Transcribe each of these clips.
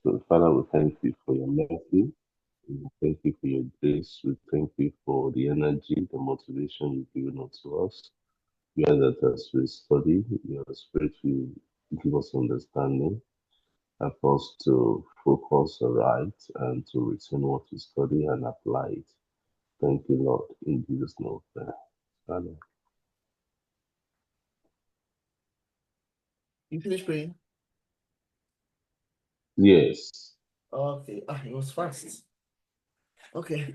So, Father, we thank you for your mercy. We thank you for your grace. We thank you for the energy, the motivation you've given unto us. We are that as we study, your spirit will give us understanding, help us to focus right and to retain what we study and apply it. Thank you, Lord, in Jesus' name. Amen. You finished praying? Yes. Okay. It was fast. Okay.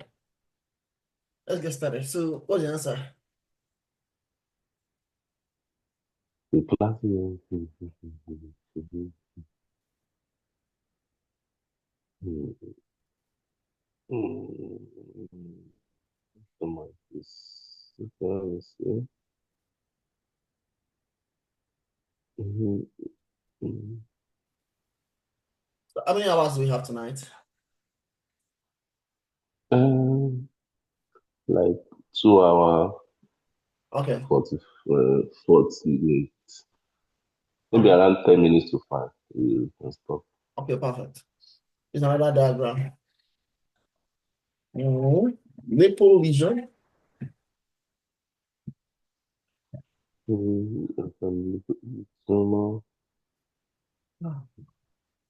Let's get started. So, what's the answer? The class. Some of this. Let's see. Mhm, mhm. So how many hours do we have tonight? Um, like 2 hour, Okay. 40 minutes. Maybe Okay. around 10 minutes to 5. You can stop. Okay, perfect. It's another diagram. Nipple lesion. Tumor,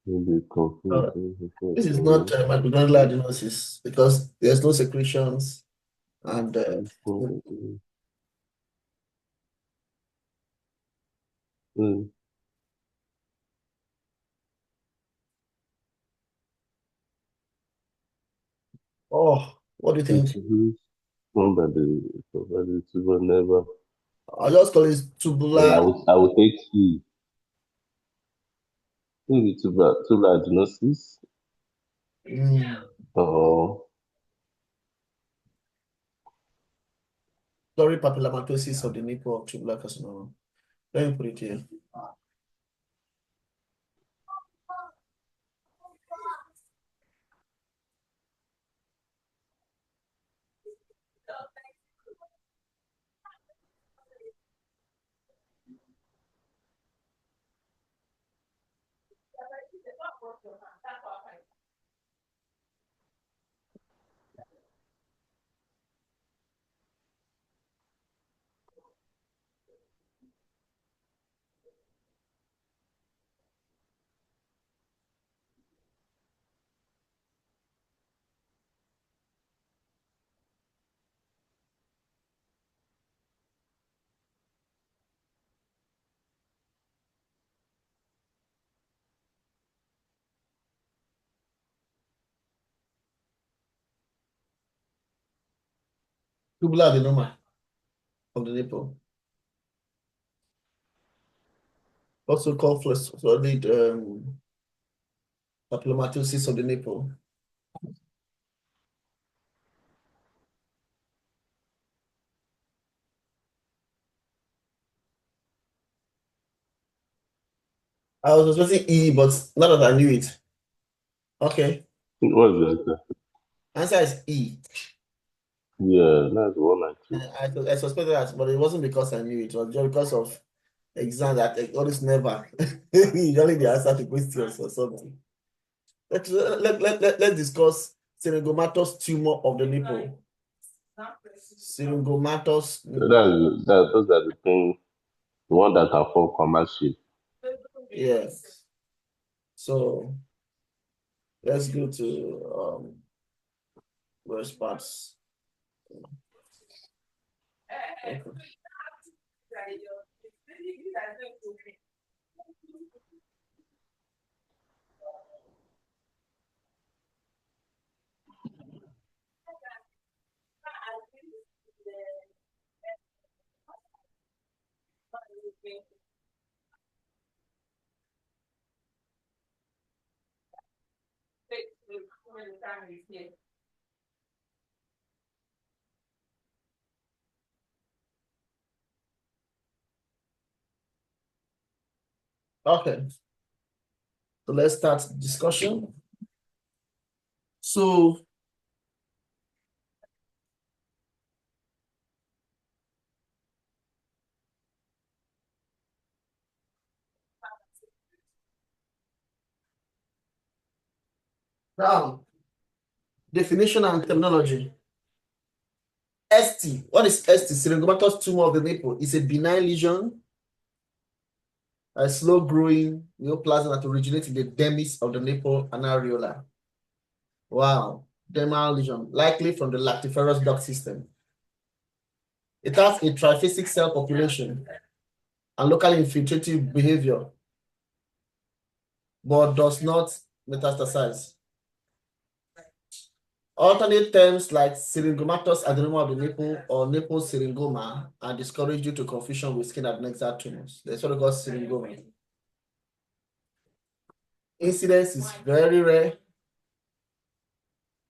maybe Uh, confusing. this is not microgranular adenosis because there's no secretions and what do you think? One by the tuber never. I'll just call it I tubular. would take E. Maybe tuber adenosis Mm, or Pluripapillomatosis of the nipple of tubular carcinoma. Let me put it here. Tubular adenoma of the nipple. Also called solid papillomatosis of the nipple. I was supposing E, but not that I knew it. Okay. what's that? Answer is E. Yeah, that's the one I took. I suspected that, but it wasn't because I knew it. It was just because of exam that all this never. Usually the answer to questions or something. Let's discuss syringomatous tumor of the nipple. Syringomatous. Those are the things, the one that are for commercial. Yes. So let's go to worst parts. Okay. Okay. So let's start discussion. So Now, definition and terminology. ST. What is ST? Syringomatous tumor of the nipple. It's a benign lesion, a slow-growing neoplasm that originates in the dermis of the nipple and areola. Wow. Dermal lesion, likely from the lactiferous duct system. It has a triphasic cell population and locally infiltrative behavior, but does not metastasize. Alternate terms like syringomatous adenoma of the nipple or nipple syringoma are discouraged due to confusion with skin adnexal tumors. That's what we call syringoma. Incidence is very rare.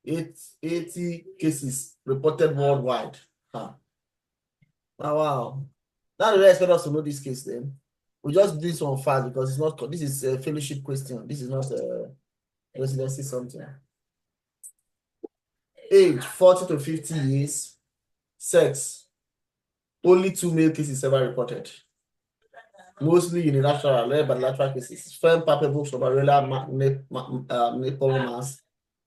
80 cases reported worldwide. Huh. Oh, wow. Now they expect us to know this case then. We just do this one fast because it's not, this is a fellowship question. This is not a residency something. Age 40 to 50 years. Sex. Only 2 male cases ever reported. Mostly unilateral, rare bilateral cases. Firm palpable subarachnoid nipple mass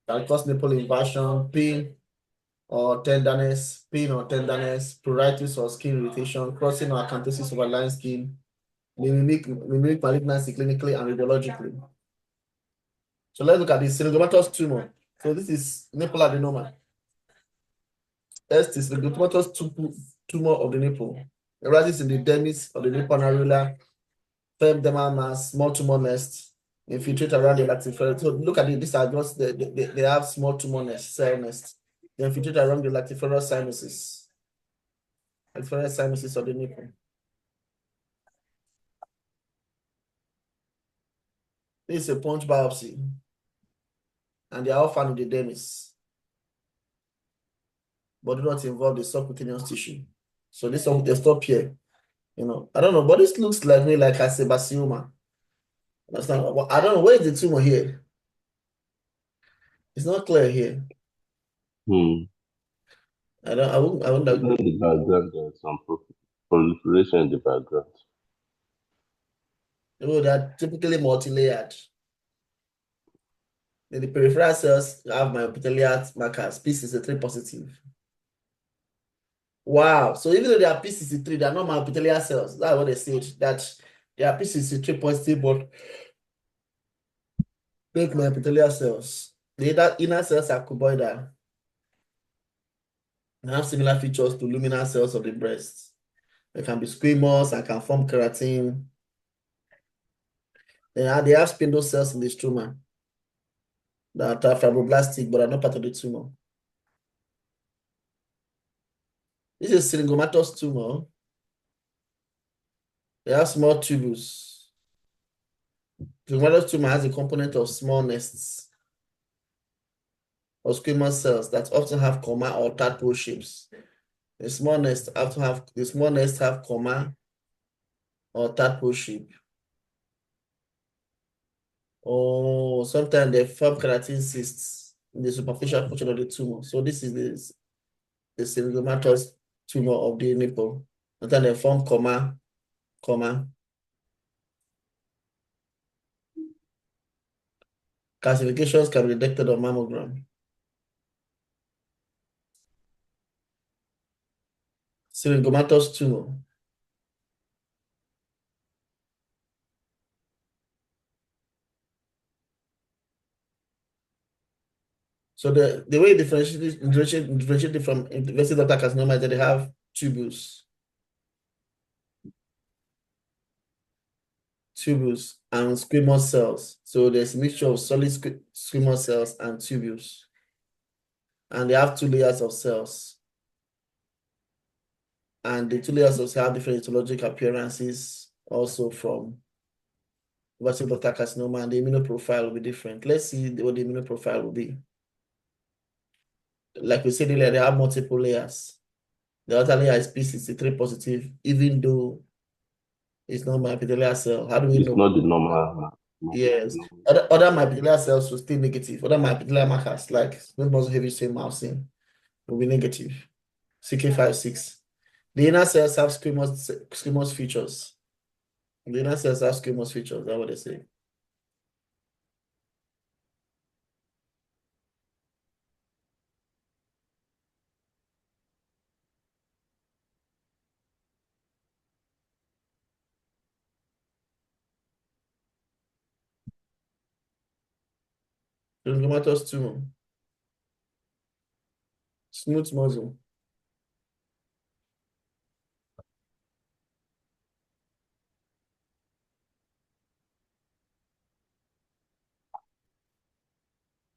can cause nipple inversion, pain or tenderness, pruritus or skin irritation, crossing or acanthosis of overlying skin, mimic malignancy clinically and radiologically. So let's look at this syringomatous tumor. So this is nipple adenoma. S is the syringomatous tumor of the nipple. It arises in the dermis of the nipple areola, firm dermal mass, small tumor nest, infiltrate around the lactiferous. So look at it. These are just they have small tumor nest, cell nest. They infiltrate around the lactiferous sinuses. Lactiferous sinuses of the nipple. This is a punch biopsy, and they are all found in the dermis, but do not involve the subcutaneous tissue. So this one they stop here. You know, I don't know, but this looks like me like a sebaceoma. I don't know, where is the tumor here? It's not clear here. I wouldn't agree. In the background, there's some proliferation in the background. Oh, they're typically multi-layered. Then the peripheral cells have myoepithelial markers, P63 positive. Wow. So even though they are P63, they are not myoepithelial cells. That's what they said, that they are P63 positive, but fake myoepithelial cells. The inner cells are cuboidal and have similar features to luminal cells of the breast. They can be squamous and can form keratin. They have spindle cells in the stroma that are fibroblastic but are not part of the tumor. This is syringomatous tumor. They have small tubules. Syringomatous tumor has a component of small nests or squamous cells that often have comma or tadpole shapes. The small nests have comma or tadpole shape. Or sometimes they form keratin cysts in the superficial portion of the tumor. So this is the syringomatous tumor of the nipple. Sometimes they form comma. Calcifications can be detected on mammogram. Syringomatous tumor. So the way differentiate from invasive ductal carcinoma is that they have tubules and squamous cells. So there's a mixture of solid squamous cells and tubules. And they have 2 layers of cells. And the 2 layers of cells have different histologic appearances also from invasive ductal carcinoma, and the immunoprofile will be different. Let's see what the immunoprofile will be. Like we said earlier, they have multiple layers. The outer layer is P63 positive, even though it's not myepithelial cell. How do we know? It's not the normal. Yes. Other myepithelial cells will stay negative. Other myepithelial markers, like muscle heavy chain myosin, will be negative. CK56. The inner cells have squamous features. The inner cells have squamous features. That's what they say. Syndromatous tumor. Smooth muscle.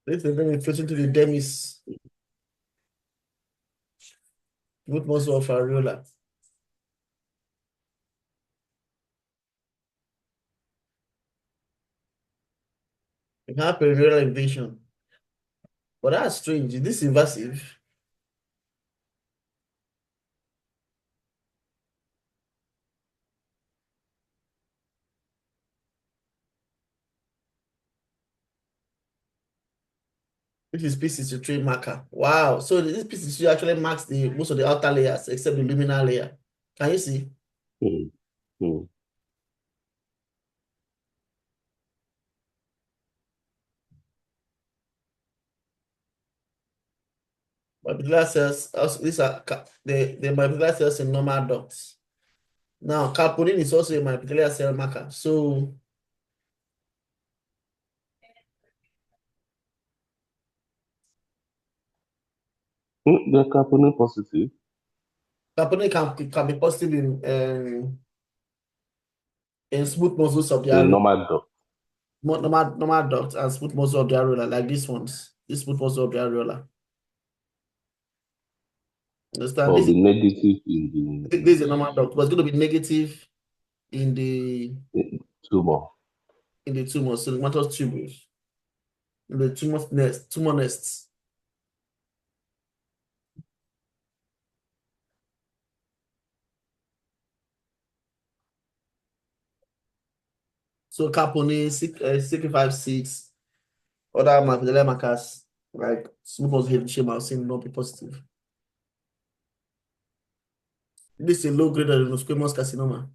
This is then infiltrating to the dermis. Smooth muscle of areola. You can have perioral invasion. But that's strange. Is this invasive? This is P63 marker. Wow. So this P63 actually marks the most of the outer layers except the luminal layer. Can you see? Mm, mm, Myoepithelial cells, also, these are the myoepithelial cells in normal ducts. Now, calpurine is also a myoepithelial cell marker. So, they're carbonate positive calpurine can be positive in smooth muscles of the in areola, normal dog. normal ducts and smooth muscles of the areola, like these ones. This smooth muscle of the areola. Understand? Or be negative in This is a normal duct, but it's going to be negative in the tumor. tumor, segmental tubules, in the tumor nests. So calpurine, CK56, other myoepithelial markers like smooth muscle heavy chain are seen not be positive. This is a low-grade adenosquamous carcinoma.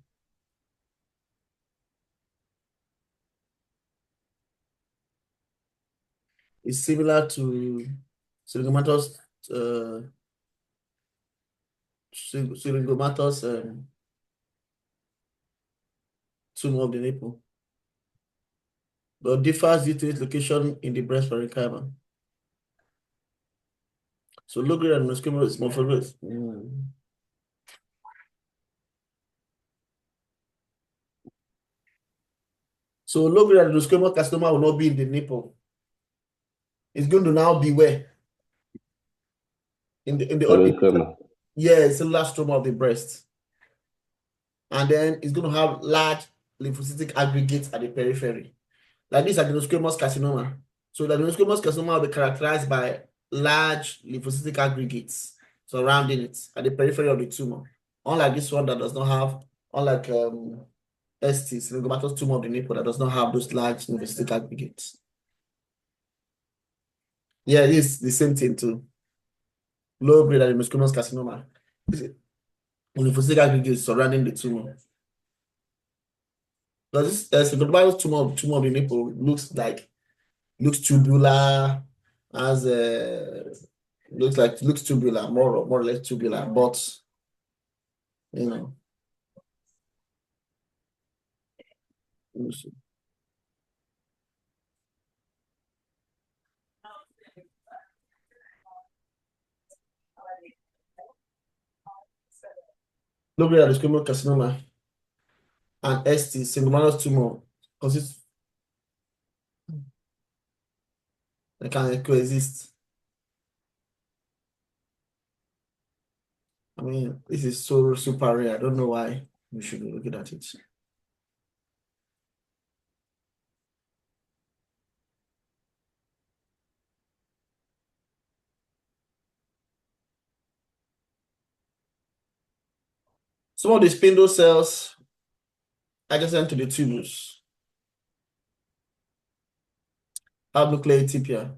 It's similar to syringomatous uh, syringomatous tumor of the nipple, but differs due to its location in the breast parenchyma. So low-grade adenosquamous is more favorite. So low-grade adenosquamous carcinoma will not be in the nipple. It's going to now be where? In Parenchyma. yeah, cellular stroma of the breast. And then it's going to have large lymphocytic aggregates at the periphery. Like this adenosquamous carcinoma. So the adenosquamous carcinoma will be characterized by large lymphocytic aggregates surrounding it at the periphery of the tumor. Unlike this one that does not have, unlike ST, syndromatous tumor of the nipple that does not have those large lymphocytic aggregates. Yeah, it is the same thing too. Low-grade adenosquamous carcinoma. Lymphocytic aggregates surrounding the tumor. Because this syndromatous tumor of the nipple looks tubular, as looks tubular, more or less tubular, but you know, low-grade adenosquamous carcinoma and ST, syndromatous tumor, consist they can coexist. I mean, this is so super rare. I don't know why we should be looking at it. Some of the spindle cells adjacent to the tubules have nucleotipia.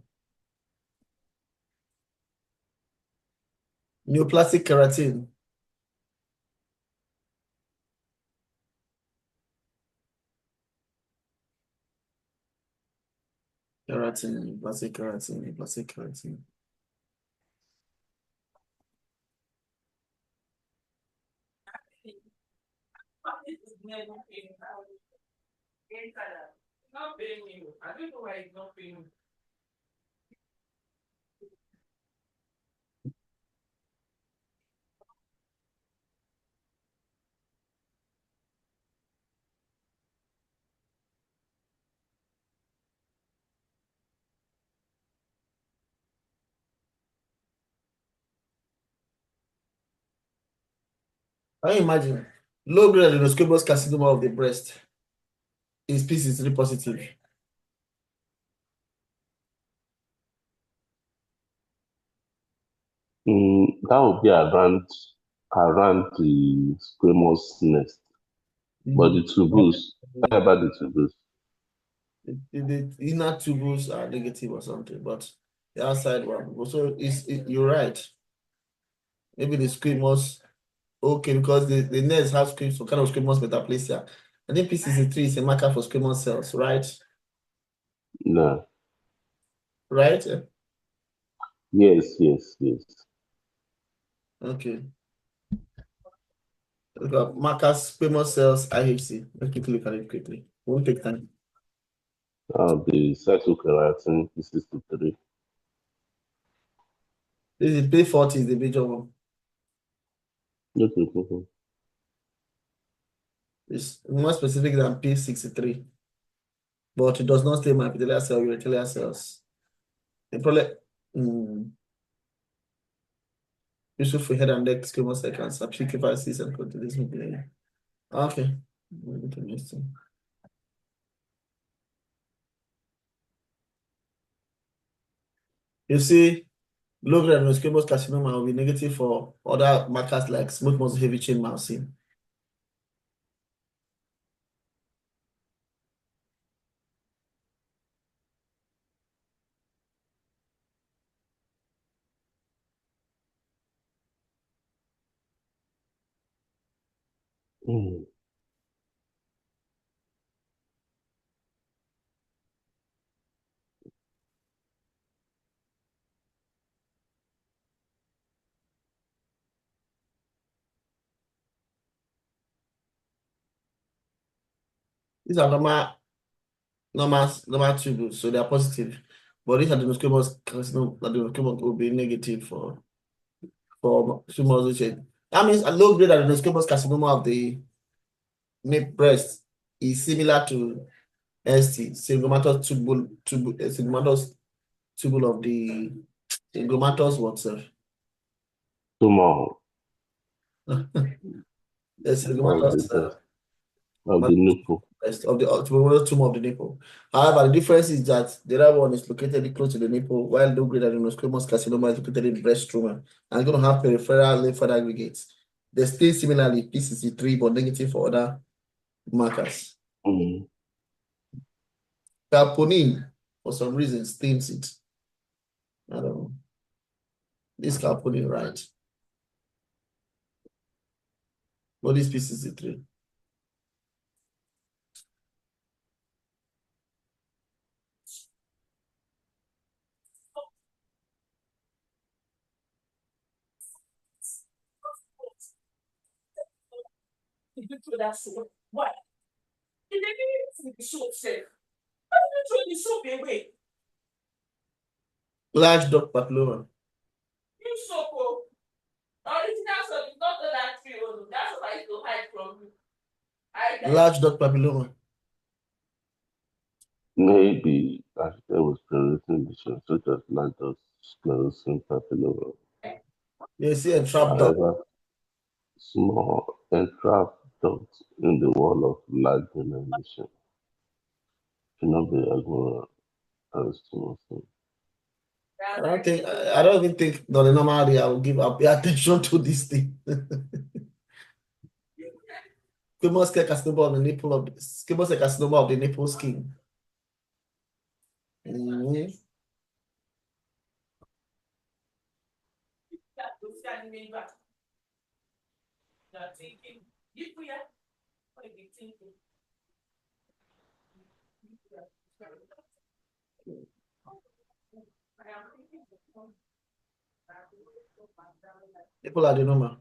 Neoplastic keratin. Neoplastic keratin. Can you imagine? Low-grade adenosquamous carcinoma of the breast is p63 positive. That would be around the squamous nest. But the tubules, what about the tubules? The inner tubules are negative or something, but the outside one. So you're right. Maybe the squamous, okay, because the nest has some kind of squamous metaplasia. I think p63 is a marker for squamous cells, right? No. Right? Yes, yes, yes. Okay. Markers, squamous cells, IHC. Let's quickly look at it quickly. Won't take time. The cytokeratin P63. This is P40 is the major one. Okay, okay. It's more specific than P63, but it does not stay in my epithelial cell, urothelial cells. The problem, useful for head and neck squamous cell cancer, P55 and continuous. Okay. Interesting. You see, low-grade adenosquamous carcinoma will be negative for other markers like smooth muscle heavy chain myosin. Mm. These are normal tubules, so they are positive. But these adenosquamous carcinoma adenosquamous will be negative for smooth muscle chain. That means a low-grade adenosquamous carcinoma of the breast is similar to ST, synglomatous tubule of the synglomatous what, sir? Tumor The of the synglomatous breast, of the nipple. of the tumor of the nipple. However, the difference is that the other one is located close to the nipple, while low-grade adenosquamous carcinoma is located in breast tumor and it's going to have peripheral lymphoid aggregates. They stay similarly p63, but negative for other markers. Mm. Calponin, for some reason, stains it. I don't know. This calponin, right? What is p63? Why? Large duct papilloma. Large duct papilloma. Maybe there was sclerosing lesions such as lactose sclerosing papilloma. You see a trap duct. However, small entrapped ducts in the wall of large lesion should not be abnormal as stomach. I don't even think the normal I will pay attention to this thing. Squamous cell carcinoma of the nipple of squamous cell carcinoma of the nipple skin. Nipple adenoma.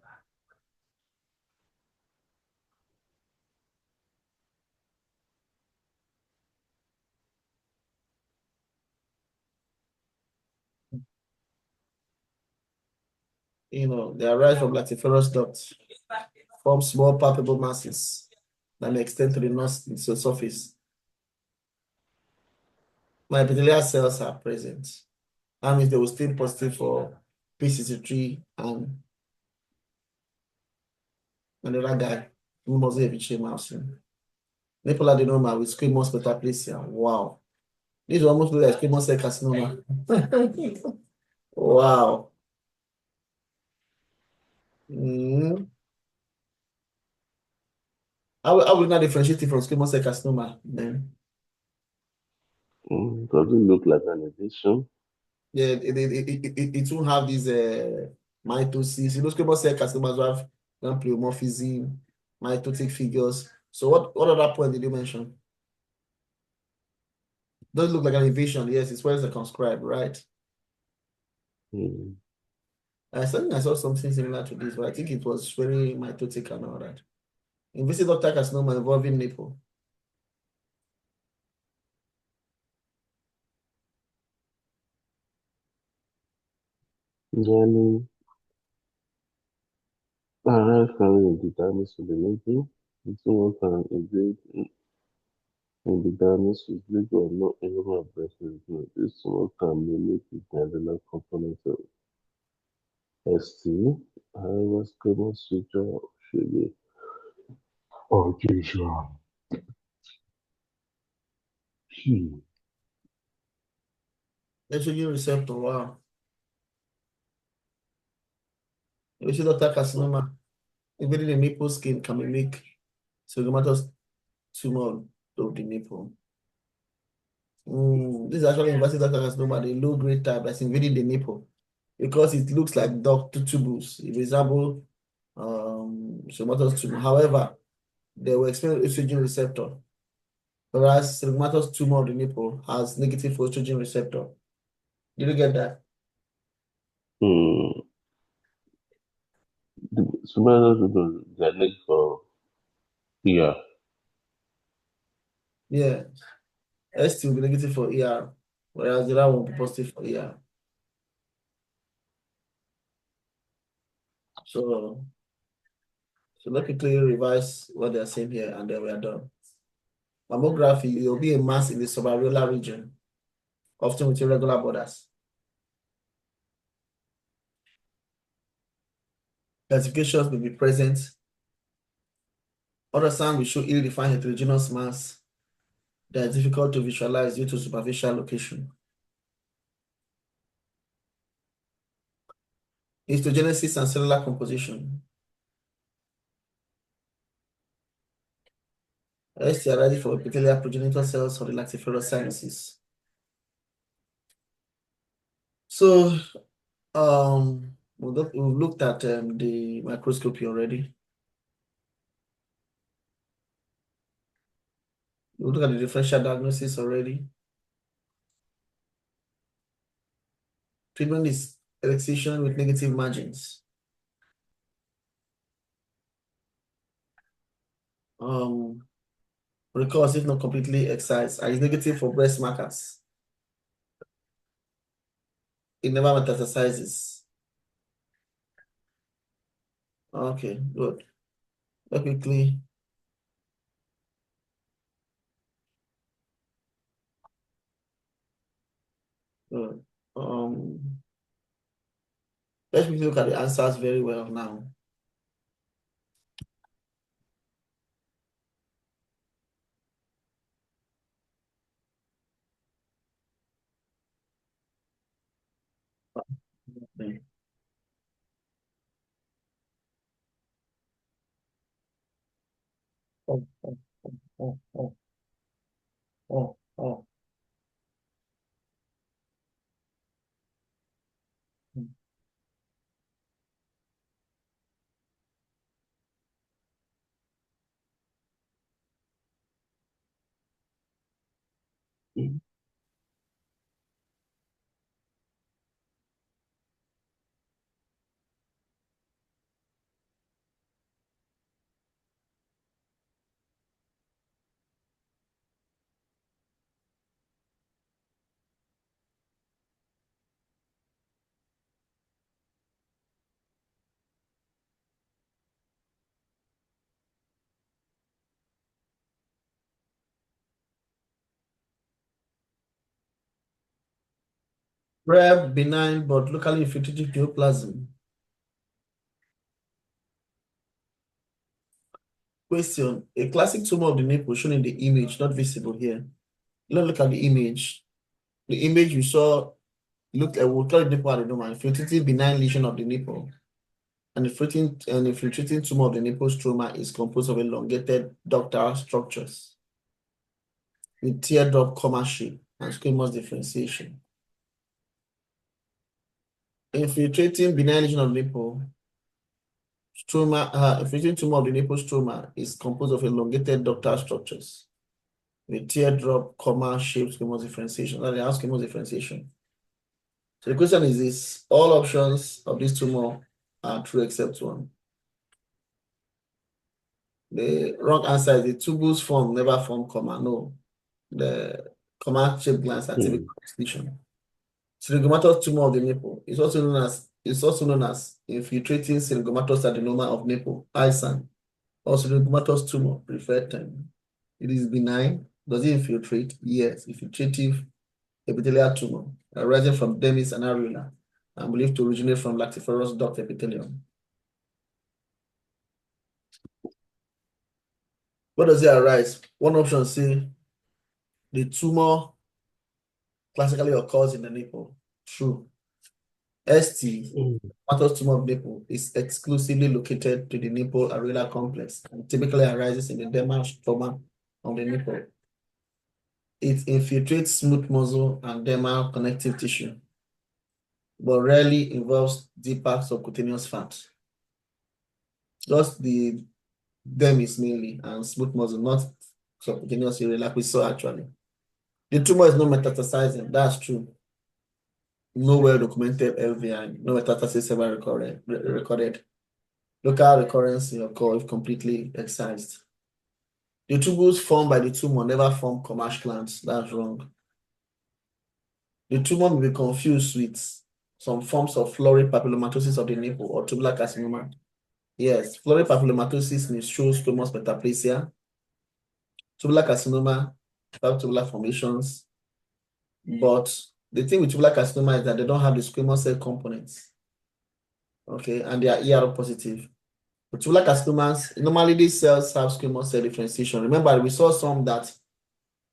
They arise from lactiferous ducts, form small palpable masses that may extend to the surface. My epithelial cells are present. That means they will stay positive for p63 and Another guy who must have been mouse. Nipple adenoma with squamous metaplasia. Wow. This almost look like squamous cell carcinoma. Wow. Mm. How will you not differentiate it from squamous cell carcinoma then? Does it look like an addition? Yeah, it won't have these mitosis. Squamous cell carcinomas will have pleomorphism, mitotic figures. So what other point did you mention? Does it look like an invasion? Yes, it's well circumscribed, right? Mm. I think I saw something similar to this, but I think it was very mitotic and all that. Invasive ductal carcinoma involving nipple. Joining arrive carrying in the dermis of the nipple. The tumor can invade in the dermis with little or no aroma of breast milk. This tumor can mimic the glandular component of ST, however, squamous feature should be unusual. Hmm. Estrogen receptor, wow. Invasive ductal carcinoma invading the nipple skin can mimic squamous tumor of the nipple. This is actually invasive ductal carcinoma, the low-grade type that's invading the nipple because it looks like ductal tubules. It resembles squamous tumor. However, they will experience estrogen receptor, whereas squamous tumor of the nipple has negative estrogen receptor. Did you get that? Hmm. The smaller people, they are need for PR. Yeah. ST will be negative for ER, whereas the other one will be positive for ER. So, let me quickly revise what they're saying here, and then we are done. Mammography, there will be a mass in the subareolar region, often with irregular borders. Calcifications may be present. Ultrasound will show ill-defined heterogeneous mass that is difficult to visualize due to superficial location. Histogenesis and cellular composition. ST are ready for epithelial progenitor cells or the lactiferous sinuses. So, we've looked at the microscopy already. We looked at the differential diagnosis already. Treatment is excision with negative margins. Recurse if not completely excised, and is negative for breast markers. It never metastasizes. Okay, good. Let me quickly. Good. Let me look at the answers very well now. Okay. Oh, oh, oh, oh, oh, oh. Hmm. Rare, benign, but locally infiltrative neoplasm. Question. A classic tumor of the nipple shown in the image, not visible here. Let's look at the image. The image you saw looked like, we'll call it nipple adenoma, infiltrating benign lesion of the nipple. And the infiltrating tumor of the nipple stroma is composed of elongated ductal structures with teardrop comma shape and squamous differentiation. Infiltrating benign lesion of the nipple stroma, infiltrating tumor of the nipple stroma is composed of elongated ductal structures with teardrop comma shape squamous differentiation. That is squamous differentiation. So the question is this: all options of this tumor are true except one. The wrong answer is the tubules form never form comma. No, the comma shaped glands are typical extinction. Syringomatous tumor of the nipple is also known as infiltrating syringomatous adenoma of nipple, ISAN, or syringomatous tumor, preferred term. It is benign. Does it infiltrate? Yes. Infiltrative epithelial tumor arising from dermis and areola and believed to originate from lactiferous duct epithelium. What does it arise? One option say the tumor classically occurs in the nipple. True. ST, syringomatous tumor of nipple, is exclusively located to the nipple areolar complex and typically arises in the dermal stroma of the nipple. It infiltrates smooth muscle and dermal connective tissue, but rarely involves deeper subcutaneous fat. Just the dermis mainly and smooth muscle, not subcutaneous area like we saw actually. The tumor is not metastasizing, that's true. No well-documented LVI, no metastasis ever recorded. Local recurrence will occur if completely excised. The tubules formed by the tumor never form commercial glands, that's wrong. The tumor may be confused with some forms of florid papillomatosis of the nipple or tubular carcinoma. Yes, florid papillomatosis may show squamous metaplasia. Tubular carcinoma have tubular formations, but the thing with tubular carcinoma is that they don't have the squamous cell components. Okay, and they are ER positive. But tubular carcinomas, normally these cells have squamous cell differentiation. Remember, we saw some that,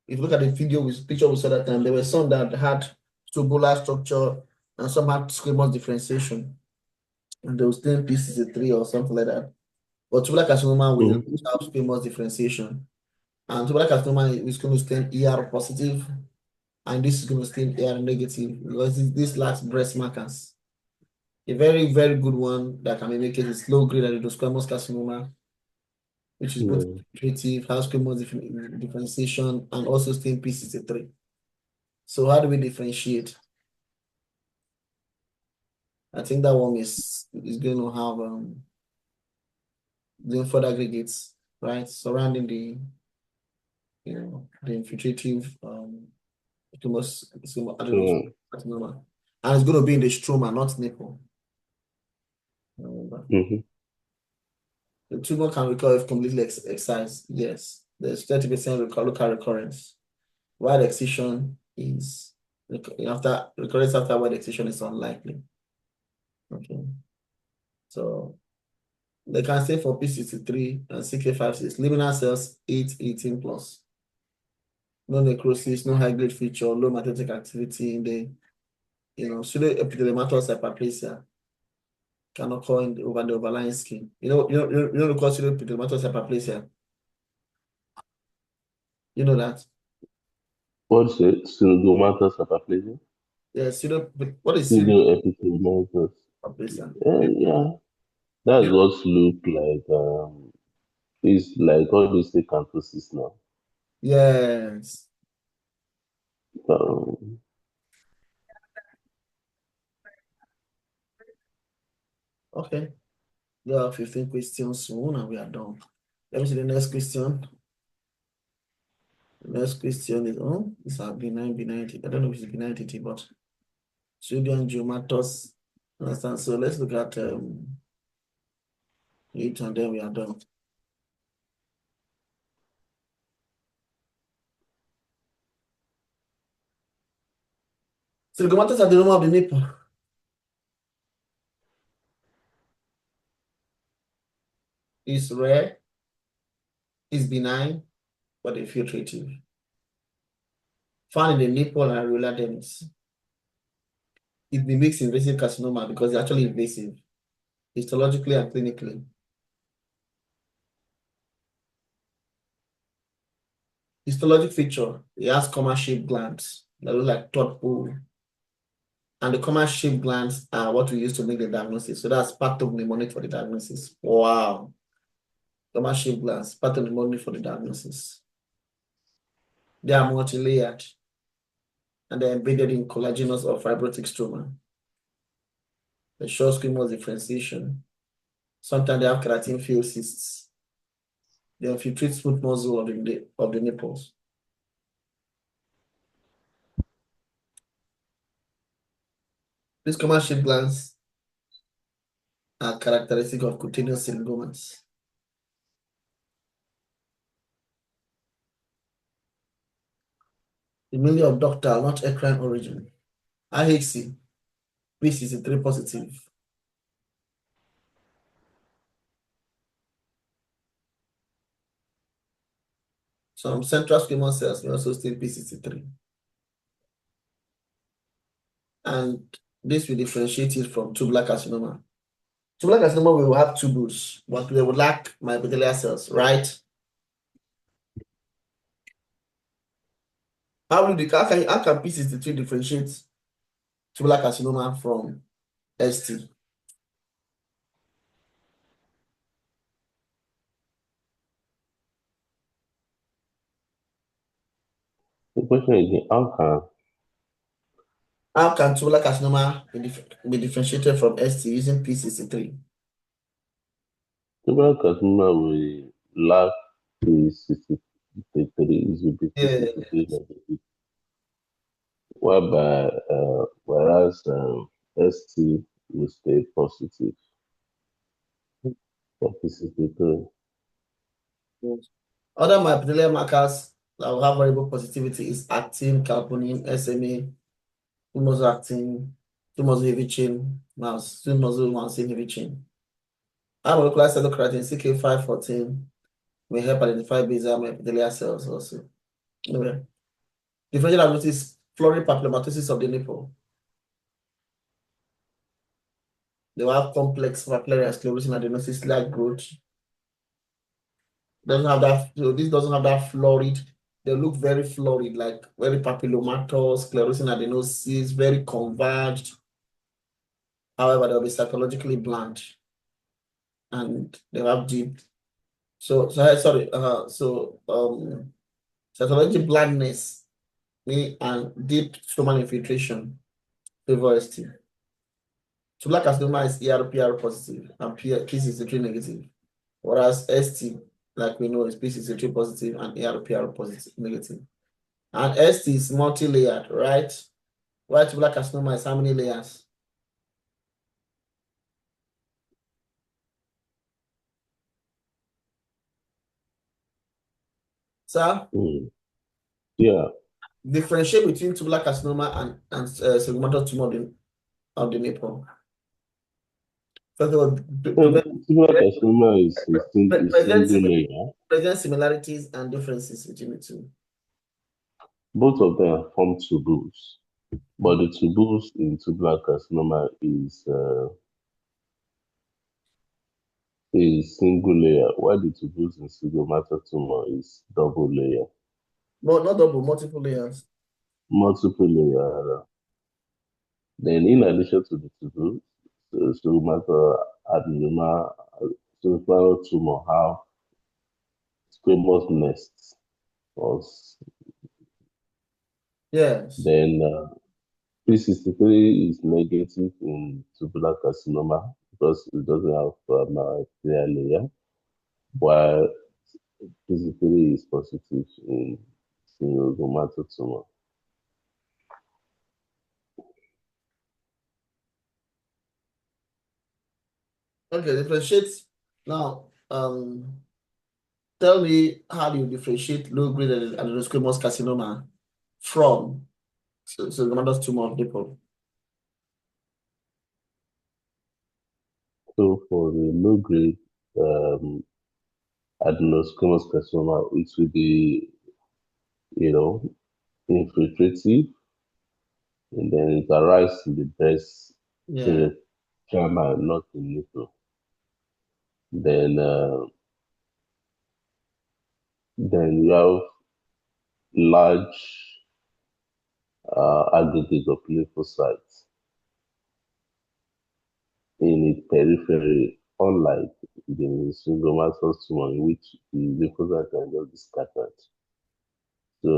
if you look at the video with picture we saw that time, there were some that had tubular structure and some had squamous differentiation. And there was then P63 or something like that. But tubular carcinoma will have squamous differentiation. And tubular carcinoma is going to stain ER positive, and this is going to stain ER negative because this lacks breast markers. A very, very good one that can be made is low grade adenocarcinoma carcinoma, which is both infiltrative, has squamous differentiation, and also stain P63. So how do we differentiate? I think that one is going to have lymphoid aggregates, right, surrounding the infiltrative carcinoma, and it's going to be in the stroma, not nipple. The tumor can recur if completely excised. Yes, there's 30% local recurrence. Wide excision is after recurrence after wide excision is unlikely. Okay, so they can say for P63 and CK56, liminal cells 8-18 plus. No necrosis, no high-grade feature, low metastatic activity in the pseudoepidermatous hyperplasia can occur over the overlying skin. You know the cause pseudoepidermatous hyperplasia. You know that? What's it? Syndromatous hyperplasia? Yeah, what is Pseudoepidermatous. hyperplasia? Yeah. That's what look like. It's like all these acanthosis now. Yes. Um, Okay. There are 15 questions soon and we are done. Let me see the next question. The next question is, it's a B90. I don't know if it's B90, but pseudo angiomatous. Understand? So let's look at it and then we are done. Syndromatous adenoma of the nipple is rare. is benign but infiltrative. Found in the nipple and areolar dermis. It mimics invasive carcinoma because it's actually invasive, histologically and clinically. Histologic feature, it has comma-shaped glands that look like tadpole. And the comma-shaped glands are what we use to make the diagnosis. So that's pathognomonic for the diagnosis. Wow. Comma-shaped glands, pathognomonic for the diagnosis. They are multi-layered and they're embedded in collagenous or fibrotic stroma. They show squamous differentiation. Sometimes they have keratin-filled cysts. They infiltrate smooth muscle of the nipples. These comma-shaped glands are characteristic of cutaneous syndromas. Mainly of ductal, not eccrine origin. IHC, P63 positive. Some central squamous cells may also state P63. And this will differentiate it from tubular carcinoma. Tubular carcinoma will have tubules, but they will lack myoepithelial cells, right? How can P63 differentiate tubular carcinoma from ST? The question is, How can tubular carcinoma be differentiated from ST using P63? tuberous carcinoma will lack P63, is will be Yeah. P63 negative, whereas ST will stay positive for P63. Other myoepithelial markers that will have variable positivity is actin, calponin, SMA, two-muscle actin, two-muscle heavy chain, mouse, two-muscle myosin heavy chain. High molecular cytokeratin CK514 may help identify basal myoepithelial cells also. Anyway, differential diagnosis, florid papillomatosis of the nipple. They will have complex papillary and sclerosing adenosis like growth. Doesn't have that, so this doesn't have that florid. They look very florid, like very papillomatous, sclerosing adenosis, very converged. However, they'll be psychologically blunt and they have deep. So psychological blandness and deep stromal infiltration favor ST. Tubular carcinoma is ERPR positive and P63 negative, whereas ST, like we know, is P63 positive and ERPR positive negative. And ST is multi-layered, right? While tubular carcinoma is how many layers? Sir? Yeah. Differentiate between tubular carcinoma and segmental tumor of the nipple. First of all, Tuberous carcinoma is single layer. present similarities and differences between the two. Both of them form tubules, but the tubules in tubular carcinoma is single layer, while the tubules in stigomata tumor is double layer. No, not double, multiple layers. Multiple layer. Then, in addition to the tubules, stigomata adenoma, stigomata tumor have squamous nests. Yes. Then P63 is negative in tubular carcinoma because it doesn't have a clear layer, while P63 is positive in tumor. Okay, differentiate. Now, tell me how do you differentiate low-grade adenosquamous carcinoma from squamous tumor of nipple? So for the low grade, um, adenosquamous carcinoma, it will be, infiltrative, and then it arrives in the breast Yeah. parenchyma, not the nipple. Then you have large aggregate of lymphocytes in its periphery, unlike the sphingomatosis tumor, in which the lymphocytes can just be scattered. So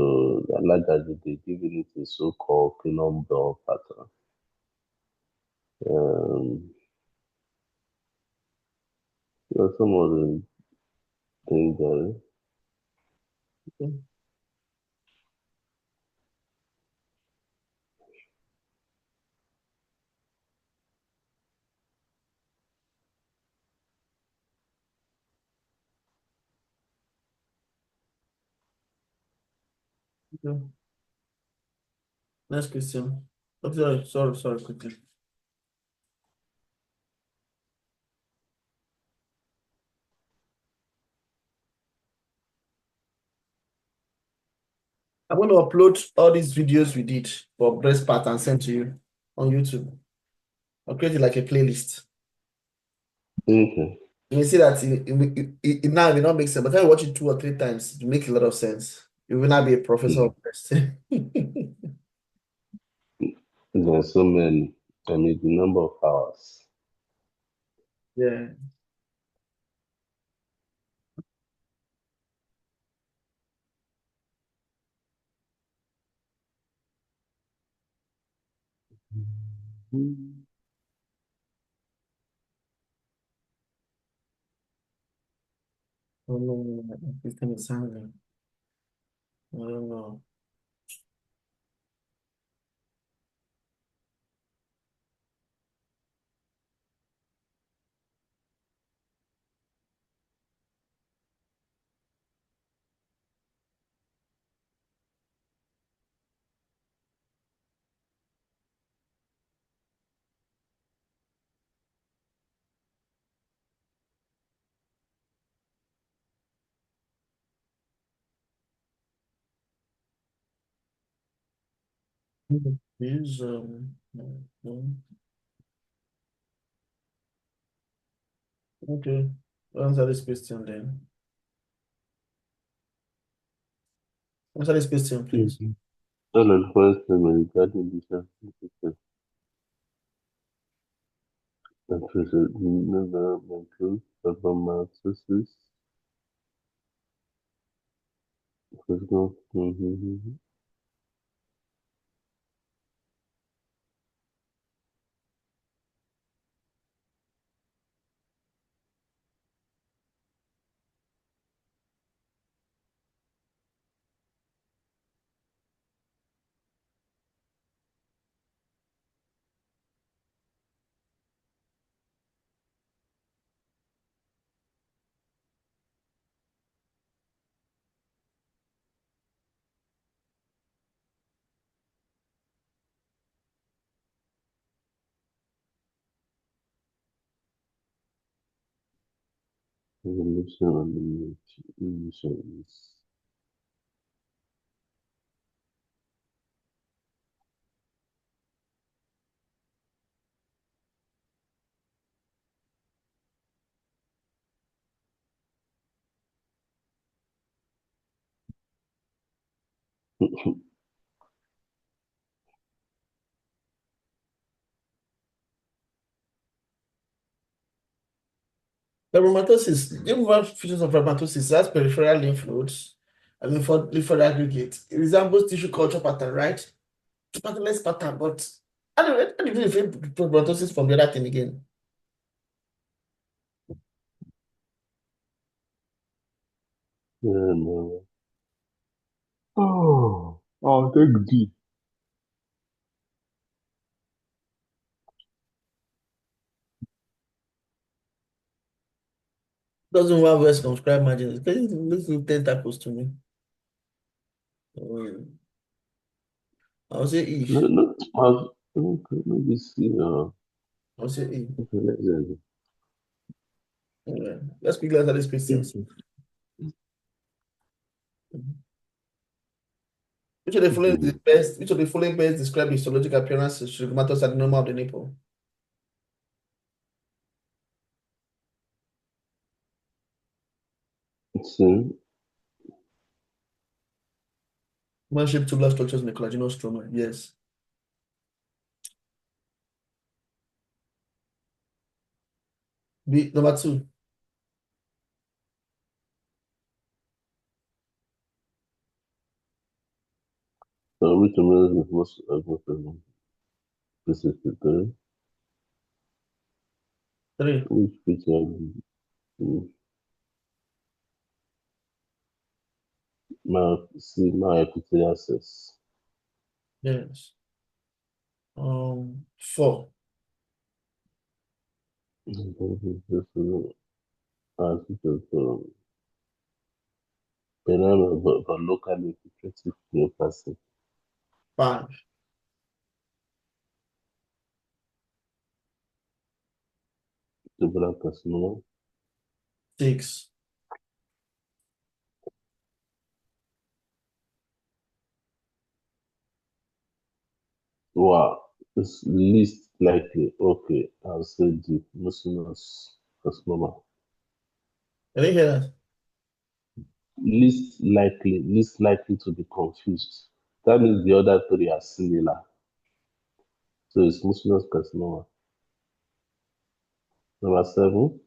the large aggregate giving it a so-called penumbral pattern. Um, some of the things there. Okay. Next question. Okay, sorry, quickly. I'm going to upload all these videos we did for breast part and send to you on YouTube. I'll create it like a playlist. Okay. You may see that it now may not make sense, but if I watch it 2 or 3 times, it makes a lot of sense. You will not be a professor of breast. There are so many. I mean, the number of hours. Yeah. Mm. Oh, no, this thing is hanging. I don't know. Is no. Okay. Answer this question then. Answer this question, please. Mhm. All of us regarding this developmental fibromatosis, physical. Evolution and emissions. Fibromatosis, even one features of fibromatosis has peripheral lymph nodes and lymph node aggregate. It resembles tissue culture pattern, right? Patternless pattern, but how do you differentiate fibromatosis from the other thing again? Yeah, no. Oh, take D. Doesn't have well circumscribed margins. It looks like tentacles to me. I'll say No, E. no. Okay, let me see. I'll say E. Okay, let's Yeah. Let's quickly answer these questions. see. Which of the following is the Mhm. best? Which of the following best describe the histological appearance of stigmatous adenoma of the nipple? See, Man-shaped tubular structures in the collagenous stroma. Yes. B, number two. so which amount is most important? This is the third. Three. Which feature? My epithelial cells. Yes. Four. Banana, but locally infiltrative neoplasm. Five. Tubular carcinoma. Six. Wow, it's least likely. Okay, I'll say the mucinous carcinoma. I didn't hear that. Least likely to be confused. That means the other three are similar. So it's mucinous carcinoma. Number seven.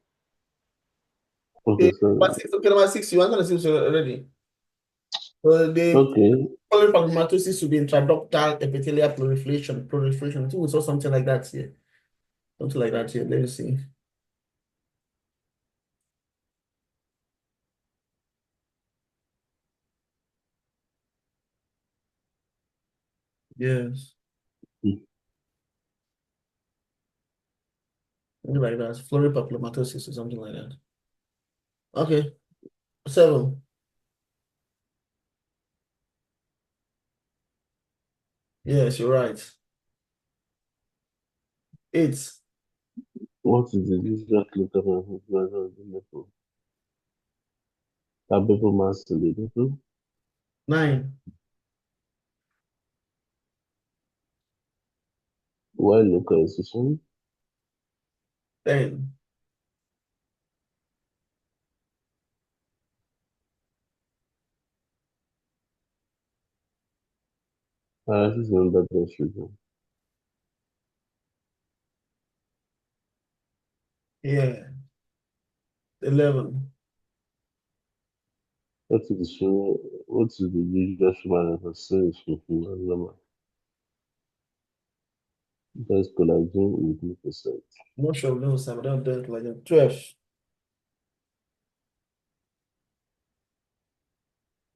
Okay, Okay, so number six. You answered the six already. So the okay, polypharmacomatosis to be intraductal epithelial proliferation. I think we saw something like that here. Something like that here. Let me see. Yes. Something like that. Florid papillomatosis or something like that. Okay. Seven. Yes, you're right. Eight. what is the usual clinical manifestation of the nipple? Palpable mass in the nipple. Nine. While local incision. 10. Paralysis under breast region. Yeah. 11. What is the usual manifestation of melanoma? There's collagen with lymphocytes. Most of those have done that like that. 12.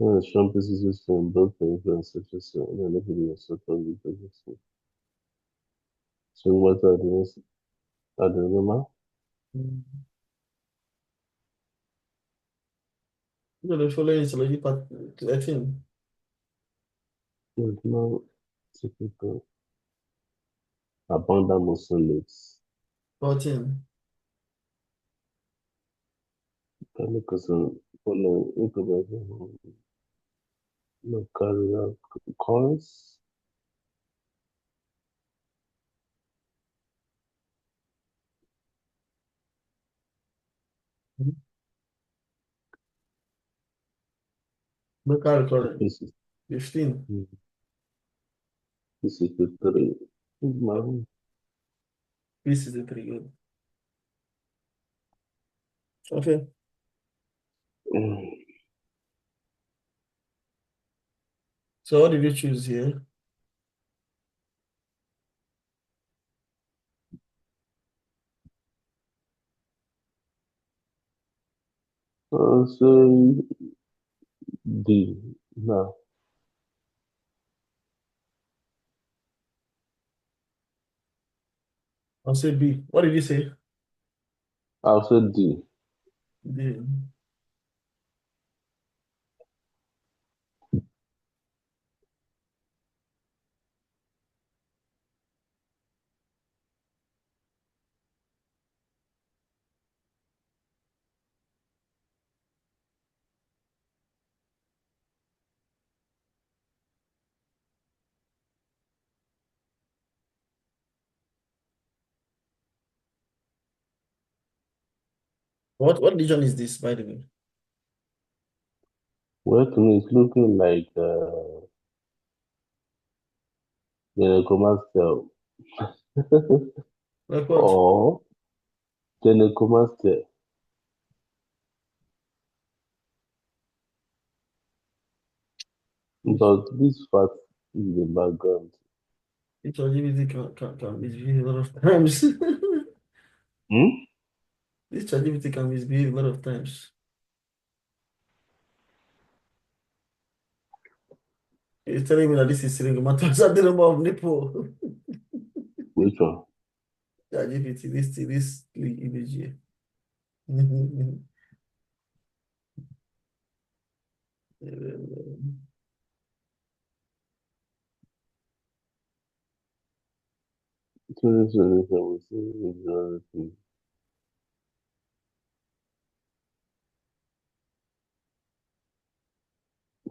Strong persistence from both influence such as unable to suffer with digestion. So what are the adenoma? Mm. You know, the following is already part 13. There's no typical abundant muscle leaks. 14. Chemicals follow incubation no carry out cause. Local recording. This is 15. this is the three. My This is the 3. Good. Okay. So what did you choose here? so D. No, I'll say B. What did you say? I'll say D. D. What lesion is this, by the way? Well, to me, it's looking like gynecomastia Like what? or gynecomastia. But this fact is the background. ChatGPT can misbehave a lot of times. Hmm? This ChatGPT can misbehave a lot of times. It's telling me that this is syringomatosis at the number of nipple. Which one? ChatGPT, this image here. Solution.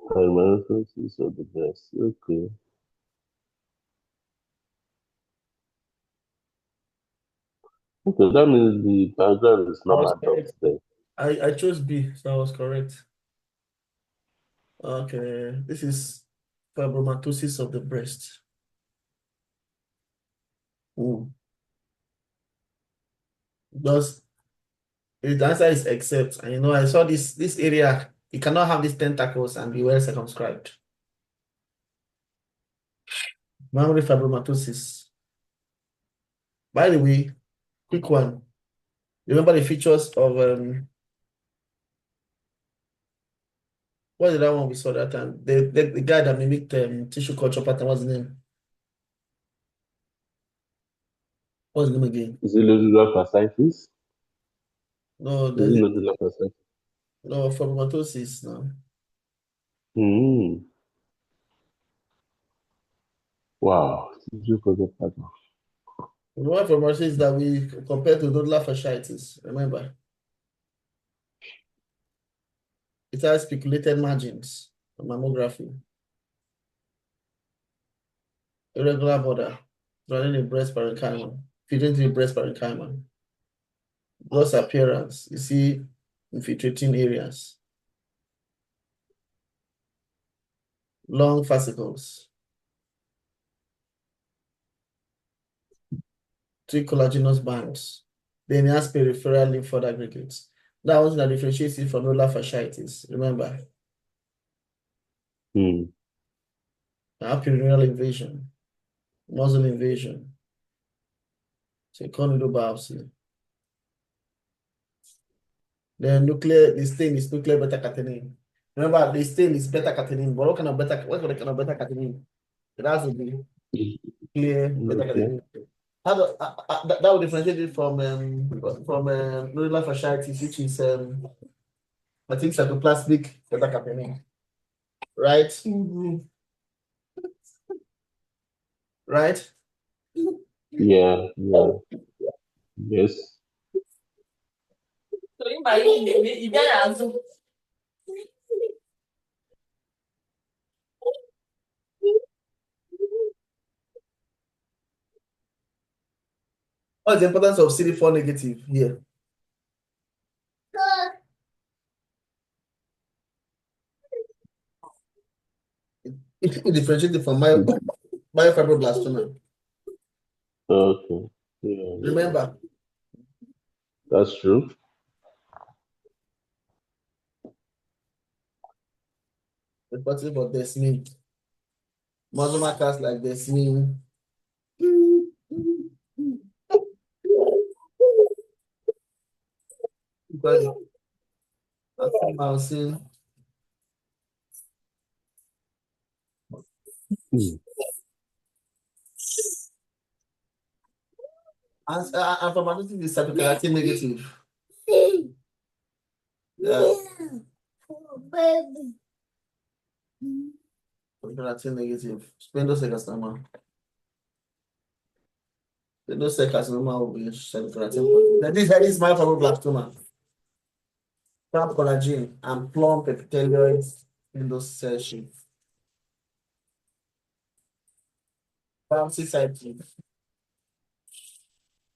Hermanosis of the breast. Okay. Okay, that means the background is I was normal correct. upstairs. I chose B, so I was correct. Okay, this is fibromatosis of the breast. Mm. Does the answer is except, and I saw this area, it cannot have these tentacles and be well circumscribed. Mammary fibromatosis. By the way, quick one. Remember the features of what did that one we saw that time? The guy that mimicked tissue culture pattern, what's his name? What's his name again? Is it nodular fasciitis? No, Is there's it nodular fasciitis? no fibromatosis now. Hmm. Wow. Tissue culture pattern. The one fibromatosis that we compared to nodular fasciitis, remember? It has speculated margins on mammography, irregular border, surrounding the breast parenchyma, feeding to the breast parenchyma, gross appearance, you see infiltrating areas, long fascicles, three collagenous bands, then it has peripheral lymph node aggregates. That was that differentiates it from nodular fasciitis, remember? Hmm. Perineal invasion, muscle invasion, second biopsy. The stain is nuclear beta catenin. Remember, the stain is beta catenin. But what kind of beta catenin? It has to be clear beta Okay. catenin. That would differentiate it from nodular fasciitis, which is I think cytoplasmic beta catenin, right? Right? Yeah. Yeah. Yes. What's the importance of CD4 negative here? It differentiates it from myofibroblastoma. Okay. Yeah. Yeah. Remember, That's true. the positive of Desmin. Muscle markers like Desmin. Bouncing. Hmm. And from analysis is cytokeratin negative. Yeah. Cytokeratin negative. Spendocecarcinoma. Spendocecarcinoma will be cytokeratin positive. This is myofibroblastoma. Plant collagen and plump epithelioid endocell sheath. Bouncy side chain.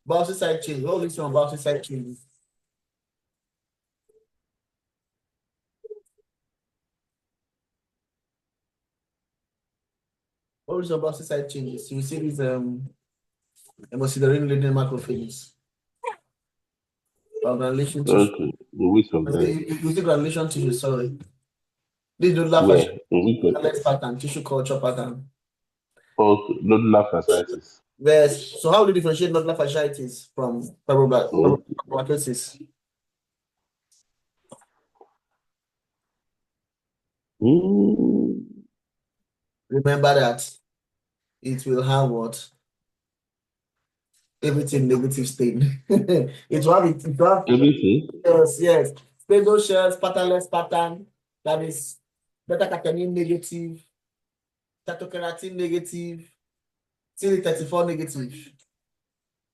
Bouncy side chain. What is on bouncy side chain? What is about site changes? You see these hemosidorine-laden macrophages. Or granulation tissue. Okay. In which of them? You see granulation tissue, sorry. This nodular Where? In which of fasciitis pattern, tissue culture pattern. Okay. Nodular fasciitis. Yes. So how do you differentiate nodular fasciitis from Okay. fibromatosis? Mm, Remember that it will have what? Everything negative stain. It will have everything. yes. Spindle shells, patternless pattern, that is beta-catenin negative, cytokeratin negative, CD34 negative.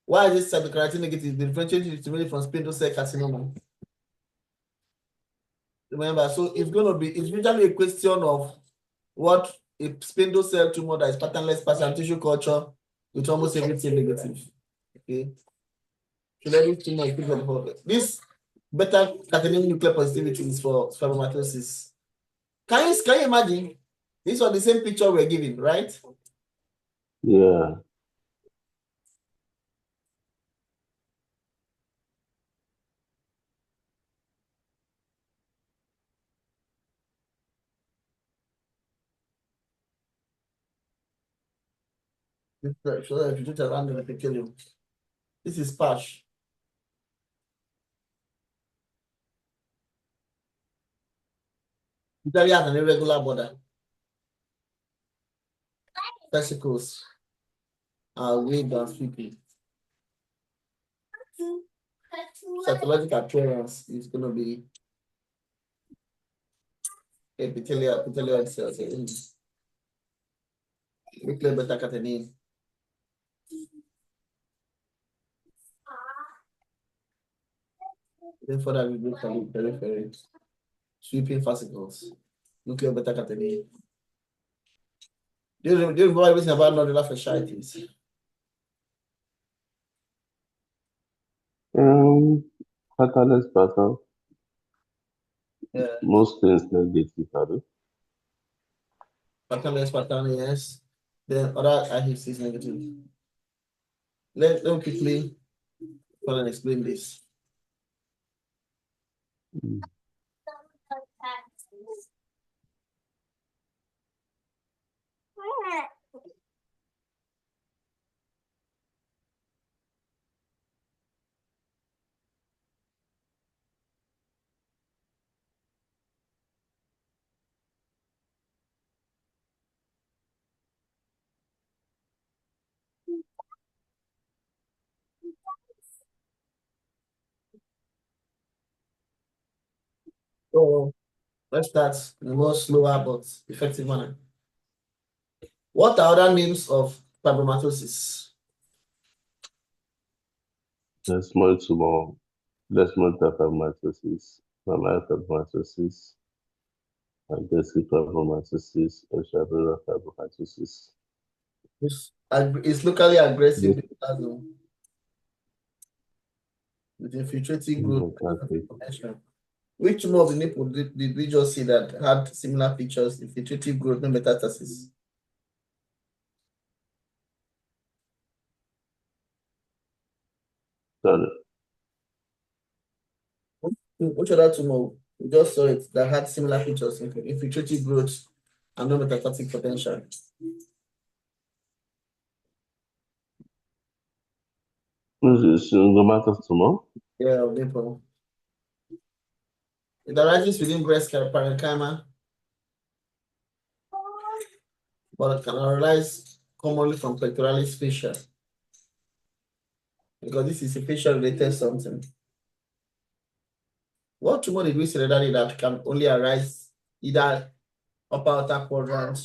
Why is this cytokeratin negative? The differentiation is really from spindle cell carcinoma. Remember, so it's usually a question of what a spindle cell tumor that is patternless pattern tissue culture with almost everything negative. Okay. So this beta-catenin nuclear positivity is for fibromatosis. Can you imagine? This was the same picture we're giving, right? Yeah. So if you do it around the epithelium, this is patch. It has an irregular border. Vesicles are waved and sweeping. Cytological appearance is going to be epithelial cells. Nuclear beta-catenin. Then further we go from the periphery. Sweeping fascicles. Nuclear beta-catenin. Do you remember everything about nodular fasciitis? Patternless pattern. Yeah. Most things negative, are they? Patternless pattern, yes. Then other IHC is negative. Let me quickly go and explain this. Mm. So let's start in a more slower but effective manner. What are other names of fibromatosis? Desmoid tumor, desmoid fibromatosis, primary fibromatosis, aggressive fibromatosis, extracellular fibromatosis. It's locally aggressive This with infiltrating growth. okay. Which tumor of the nipple did we just see that had similar features, infiltrative growth, no metastasis? Sorry. Which other tumor? We just saw it that had similar features, infiltrative growth and no metastatic potential. This is syndromatous tumor. Yeah, nipple. It arises within breast parenchyma, but can arise commonly from pectoralis fascia. Because this is a facial related something. What tumor did we say that can only arise either upper outer quadrant?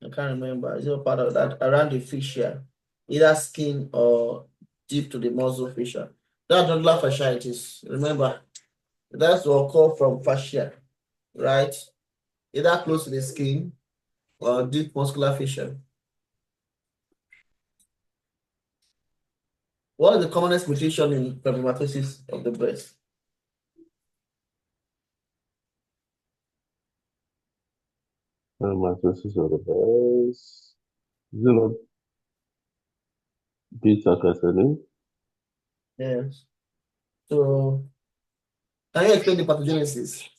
I can't remember. Is it part of that around the fascia, either skin or deep to the muscle fascia? That's nodular fasciitis. Remember, that's what occur from fascia, right? Either close to the skin or deep muscular fascia. What is the commonest mutation in fibromatosis of the breast? Mitosis of the best. Is it not beta catenin? Yes. So, can you explain the pathogenesis?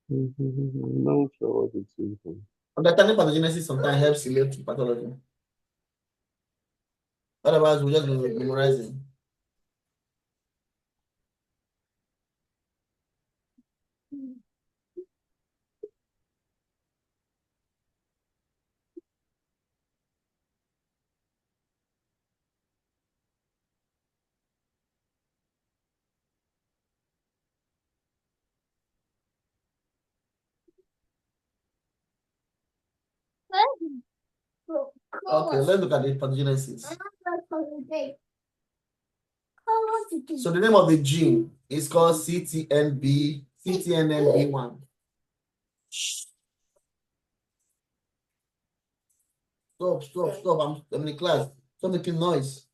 Not sure what it is. Understanding pathogenesis sometimes helps relate to pathology. Otherwise, we'll just be memorizing. Okay, let's look at the pathogenesis. So the name of the gene is called CTNNB1. Stop. I'm in class. Stop making noise.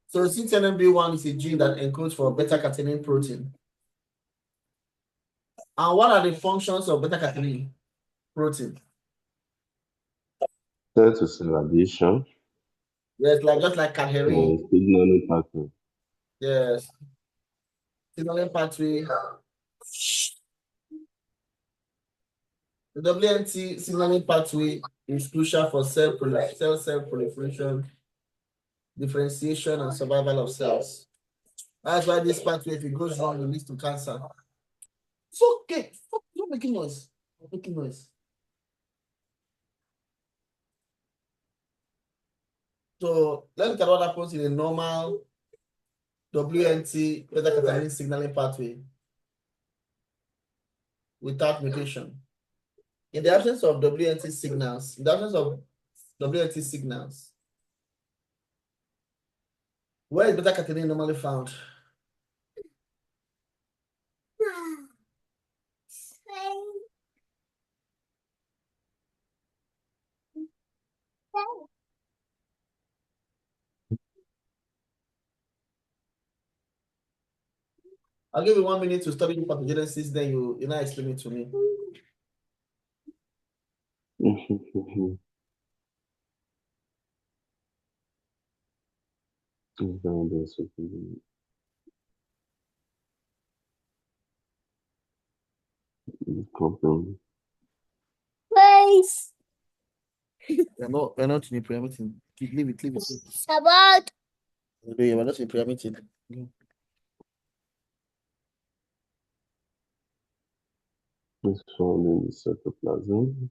So CTNNB1 is a gene that encodes for beta-catenin protein. And what are the functions of beta-catenin protein? Cell to cell addition. Yes, just like cadherin. Signaling pattern. Yes. Signaling pathway. The WNT signaling pathway is crucial for cell proliferation, differentiation, and survival of cells. That's why this pathway, if it goes wrong, it leads to cancer. It's okay. Stop making noise. Making noise. So let's look at what happens in a normal WNT beta-catenin signaling pathway without mutation. In the absence of WNT signals, where is beta-catenin normally found? I'll give you 1 minute to study the pathogenesis, then you now explain it to me. Place. We're not in a prayer meeting. Leave it. About. We're not in a prayer meeting. It's found in the cytoplasm.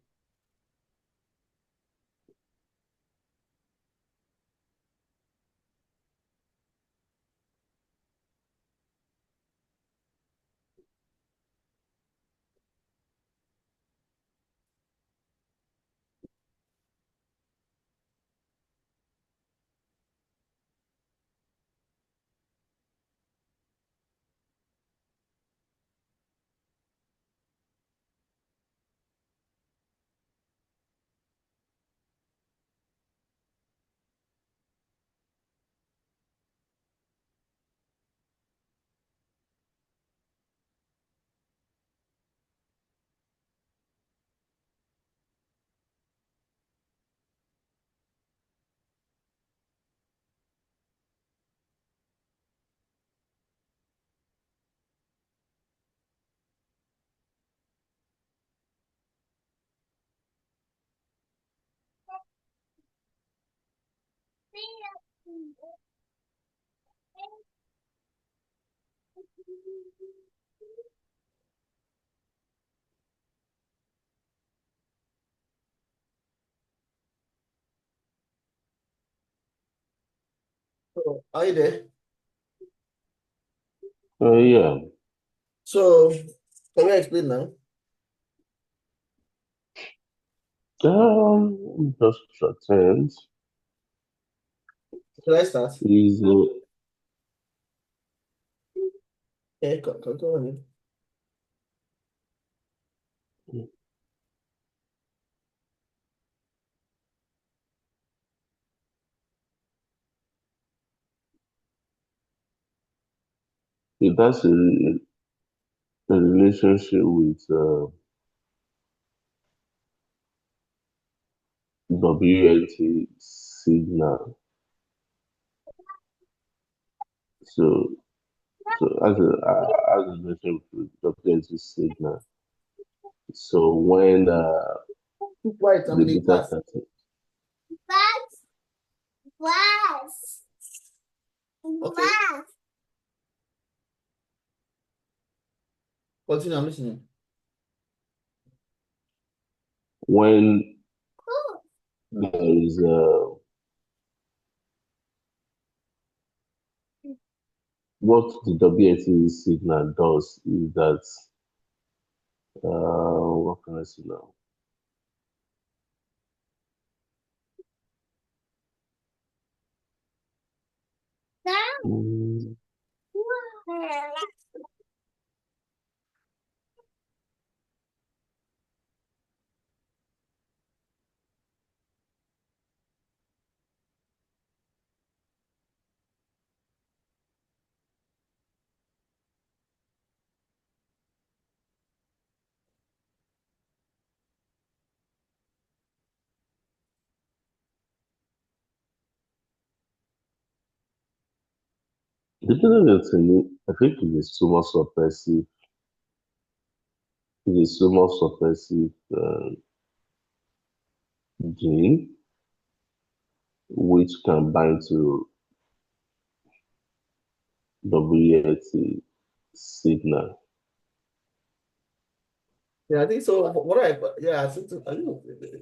So, are you there? Yeah. So, can you explain now? Just pretend Should I start? is Okay, go on. It has a relationship with WNT signal. So, as a relationship with WNT signal. So when Keep quiet, I'm the in a beta class. catenin, Okay, continue, I'm listening. when there is what the WNT signal does is that what can I say now? Mm, the WNT, I think it is too much suppressive. It is too much suppressive gene which can bind to WNT signal. Yeah, I think so. Yeah, I think,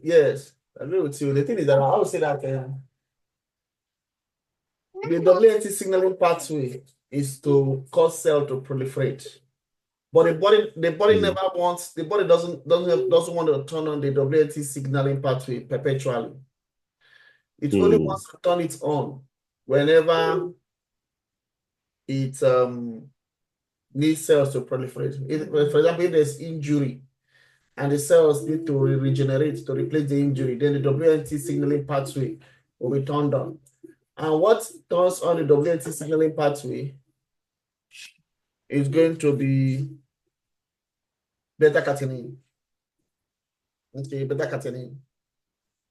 yes, I agree with you. The thing is that I would say that the WNT signaling pathway is to cause cell to proliferate. But the body never wants, the body doesn't want to turn on the WNT signaling pathway perpetually. It only wants to turn it on whenever it needs cells to proliferate. For example, if there's injury and the cells need to regenerate to replace the injury, then the WNT signaling pathway will be turned on. And what turns on the WNT signaling pathway is going to be beta-catenin. Okay, beta-catenin.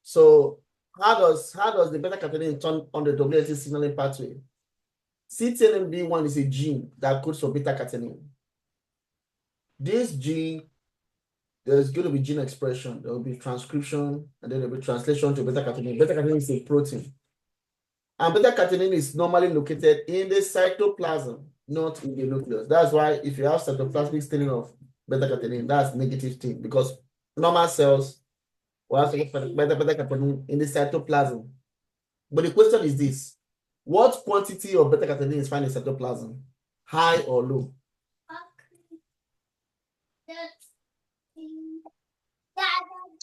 So how does the beta-catenin turn on the WNT signaling pathway? CTLMB1 is a gene that codes for beta-catenin. This gene, there's going to be gene expression, there will be transcription, and then there will be translation to beta-catenin. Beta-catenin is a protein. And beta-catenin is normally located in the cytoplasm, not in the nucleus. That's why if you have cytoplasmic staining of beta-catenin, that's negative thing, because normal cells will have beta-catenin in the cytoplasm. But the question is this: what quantity of beta-catenin is found in cytoplasm? High or low?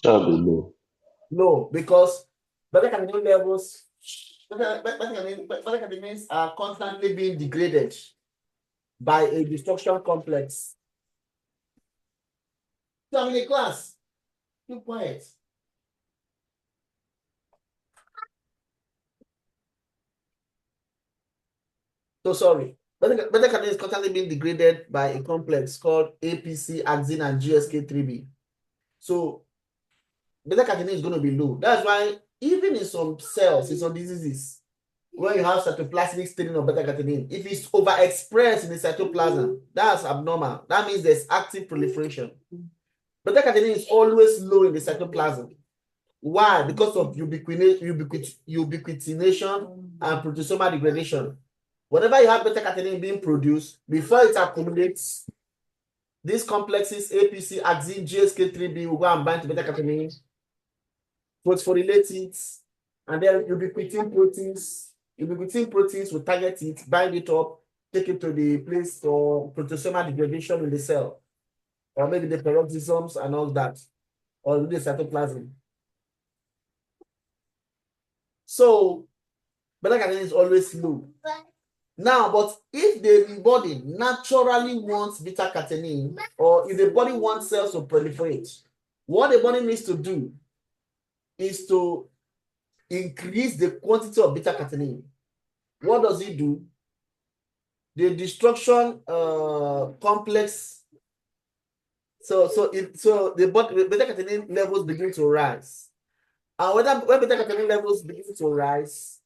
Shall be low. Low, because beta-catenin levels, beta-catenins are constantly being degraded by a destruction complex. So I'm in a class. Keep quiet. So sorry. Beta-catenin is constantly being degraded by a complex called APC, axin, and GSK3B. So beta-catenin is going to be low. That's why even in some cells, in some diseases, when you have cytoplasmic staining of beta-catenin, if it's overexpressed in the cytoplasm, that's abnormal. That means there's active proliferation. Beta-catenin is always low in the cytoplasm. Why? Because of ubiquitination and proteasomal degradation. Whenever you have beta-catenin being produced, before it accumulates, these complexes, APC, axin, GSK3B, will go and bind to beta-catenin, phosphorylate it, and then ubiquitin proteins will target it, bind it up, take it to the place for proteasomal degradation in the cell, or maybe the peroxisome and all that, or the cytoplasm. So beta-catenin is always low. Now, but if the body naturally wants beta-catenin, or if the body wants cells to proliferate, what the body needs to do is to increase the quantity of beta-catenin. What does it do? the destruction complex. So the beta-catenin levels begin to rise. And when beta-catenin levels begin to rise,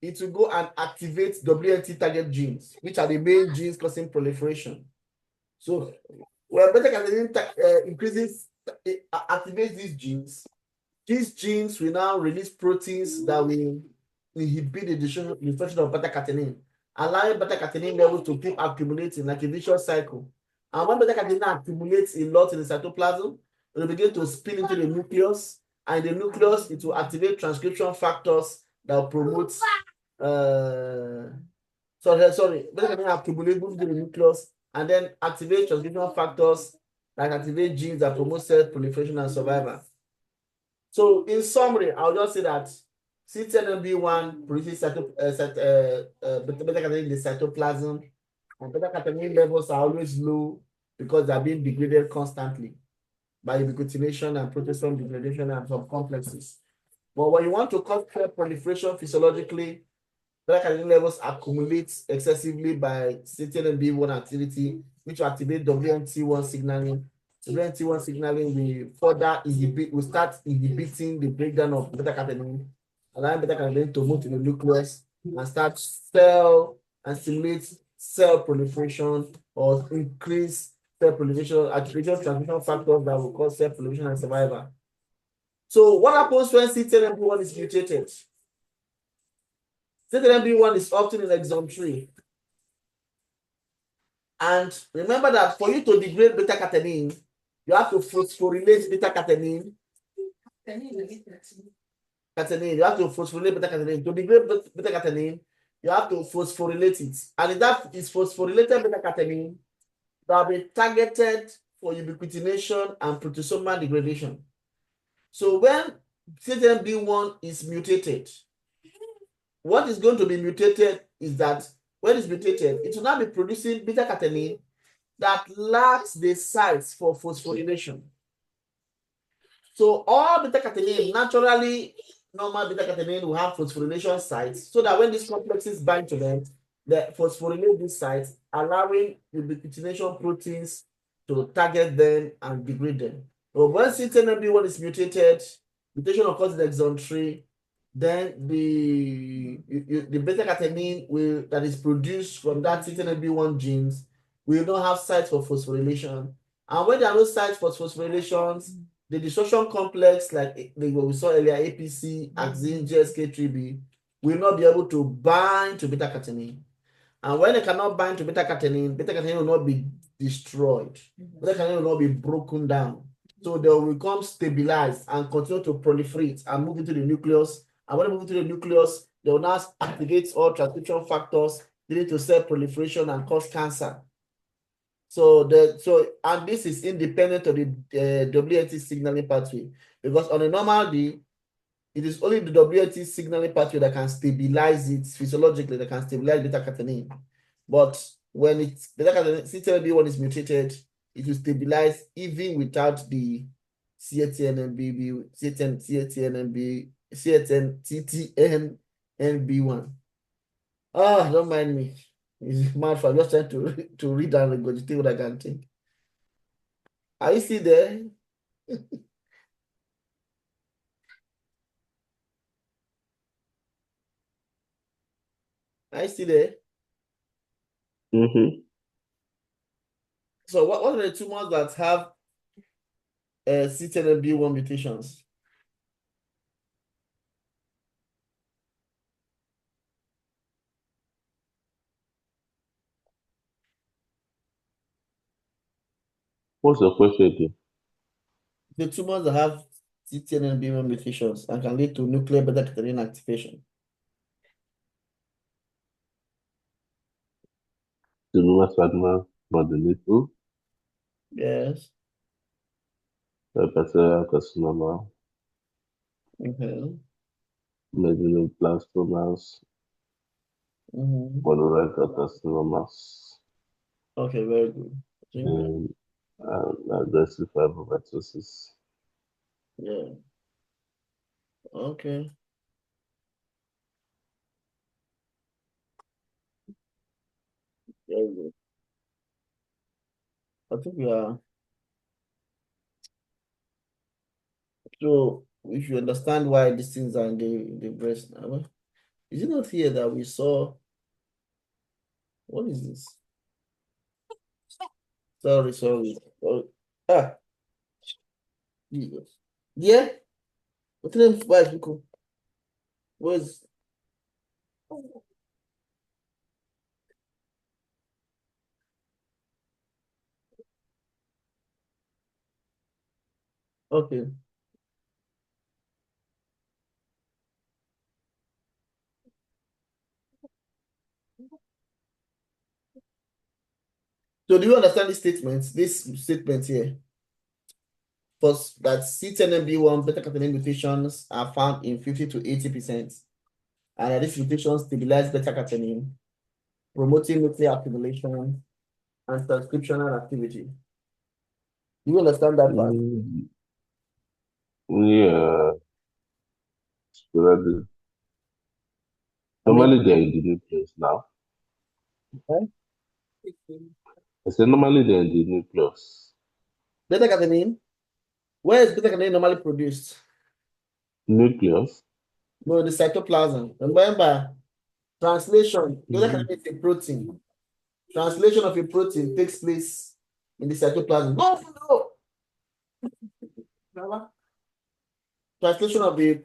it will go and activate WNT target genes, which are the main genes causing proliferation. So when beta-catenin increases, activates these genes will now release proteins that will inhibit the destruction of beta-catenin, allowing beta-catenin levels to keep accumulating like a vicious cycle. And when beta-catenin accumulates a lot in the cytoplasm, it will begin to spill into the nucleus, and in the nucleus, it will activate transcription factors that will promote beta-catenin accumulate into the nucleus and then activate transcription factors that activate genes that promote cell proliferation and survival. So in summary, I'll just say that C10NB1 produces beta-catenin in the cytoplasm, and beta-catenin levels are always low because they are being degraded constantly by ubiquitination and proteasome degradation and some complexes. But when you want to cause cell proliferation physiologically, beta-catenin levels accumulate excessively by C10NB1 activity, which will activate WNT1 signaling. WNT1 signaling will start inhibiting the breakdown of beta-catenin, allowing beta-catenin to move to the nucleus and start stimulate cell proliferation or increase cell proliferation, activation transmission factors that will cause cell proliferation and survival. So what happens when C10NB1 is mutated? C10NB1 is often in exon 3. And remember that for you to degrade beta-catenin, you have to phosphorylate beta-catenin. You have to phosphorylate beta-catenin. To degrade beta-catenin, you have to phosphorylate it. And if that is phosphorylated beta-catenin, that will be targeted for ubiquitination and proteasomal degradation. So when C10NB1 is mutated, what is going to be mutated is that when it's mutated, it will now be producing beta-catenin that lacks the sites for phosphorylation. So all beta-catenin, naturally, normal beta-catenin will have phosphorylation sites so that when these complexes bind to them, they phosphorylate these sites, allowing ubiquitination proteins to target them and degrade them. But when C10NB1 is mutated, mutation occurs in exon 3, then the beta-catenin that is produced from that C10NB1 genes will not have sites for phosphorylation. And when there are no sites for phosphorylations, the destruction complex, like what we saw earlier, APC, axin, GSK3B, will not be able to bind to beta-catenin. And when it cannot bind to beta-catenin, beta-catenin will not be destroyed. Beta-catenin will not be broken down. So they will become stabilized and continue to proliferate and move into the nucleus. And when they move into the nucleus, they will now activate all transcription factors leading to cell proliferation and cause cancer. And this is independent of the WNT signaling pathway, because on a normal day, it is only the WNT signaling pathway that can stabilize it physiologically, that can stabilize beta-catenin. But when beta-catenin C10NB1 is mutated, it will stabilize even without the CTNNB1. Don't mind me. It's mad for I'm just trying to read and regurgitate what I can think. Are you still there? Are you still there? So what are the tumors that have C10NB1 mutations? What's the question again? The tumors that have C10NB1 mutations and can lead to nuclear beta-catenin activation. Pseudomonas modulator, Yes. hepatocellular carcinoma, Okay. medulloblastomas, colorectal carcinomas, Okay, very good. and aggressive fibromatosis. Yeah. Okay. Very good. I think we are. So if you understand why these things are in the breast now, is it not here that we saw? What is this? Sorry. Oh, ah, Jesus. Yeah. What's the name? Why is Biko? Where's okay? So do you understand this statement? This statement here. First, that C10NB1 beta-catenin mutations are found in 50 to 80%, and that these mutations stabilize beta-catenin, promoting nuclear accumulation and transcriptional activity. Do you understand that part? Yeah, so that I mean, normally they're in the nucleus now. eh? I said normally they're in the nucleus. Beta-catenin, where is beta-catenin normally produced? Nucleus? No, in the cytoplasm. Remember, translation, Mhm. beta-catenin is a protein. Translation of a protein takes place in the cytoplasm. No. Translation of a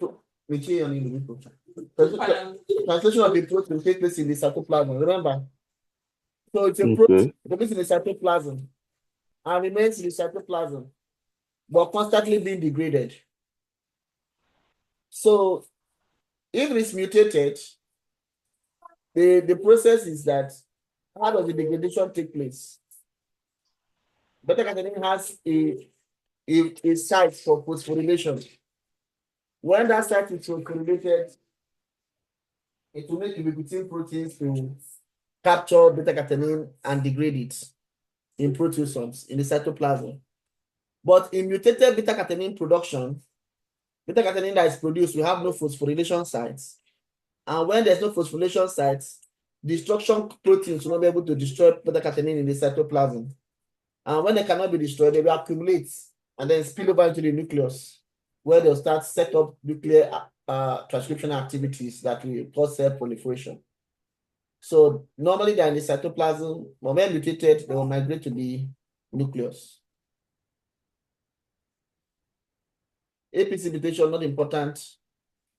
translation of a protein takes place in the cytoplasm. Remember, so it's a protein Okay. that is in the cytoplasm and remains in the cytoplasm, but constantly being degraded. So if it is mutated, the process is that how does the degradation take place? Beta-catenin has a site for phosphorylation. When that site is phosphorylated, it will make ubiquitin proteins to capture beta-catenin and degrade it in proteosomes in the cytoplasm. But in mutated beta-catenin production, beta-catenin that is produced will have no phosphorylation sites. And when there's no phosphorylation sites, destruction proteins will not be able to destroy beta-catenin in the cytoplasm. And when they cannot be destroyed, they will accumulate and then spill over into the nucleus, where they'll start set up nuclear transcription activities that will cause cell proliferation. So normally they're in the cytoplasm, but when mutated, they will migrate to the nucleus. APC mutation, not important.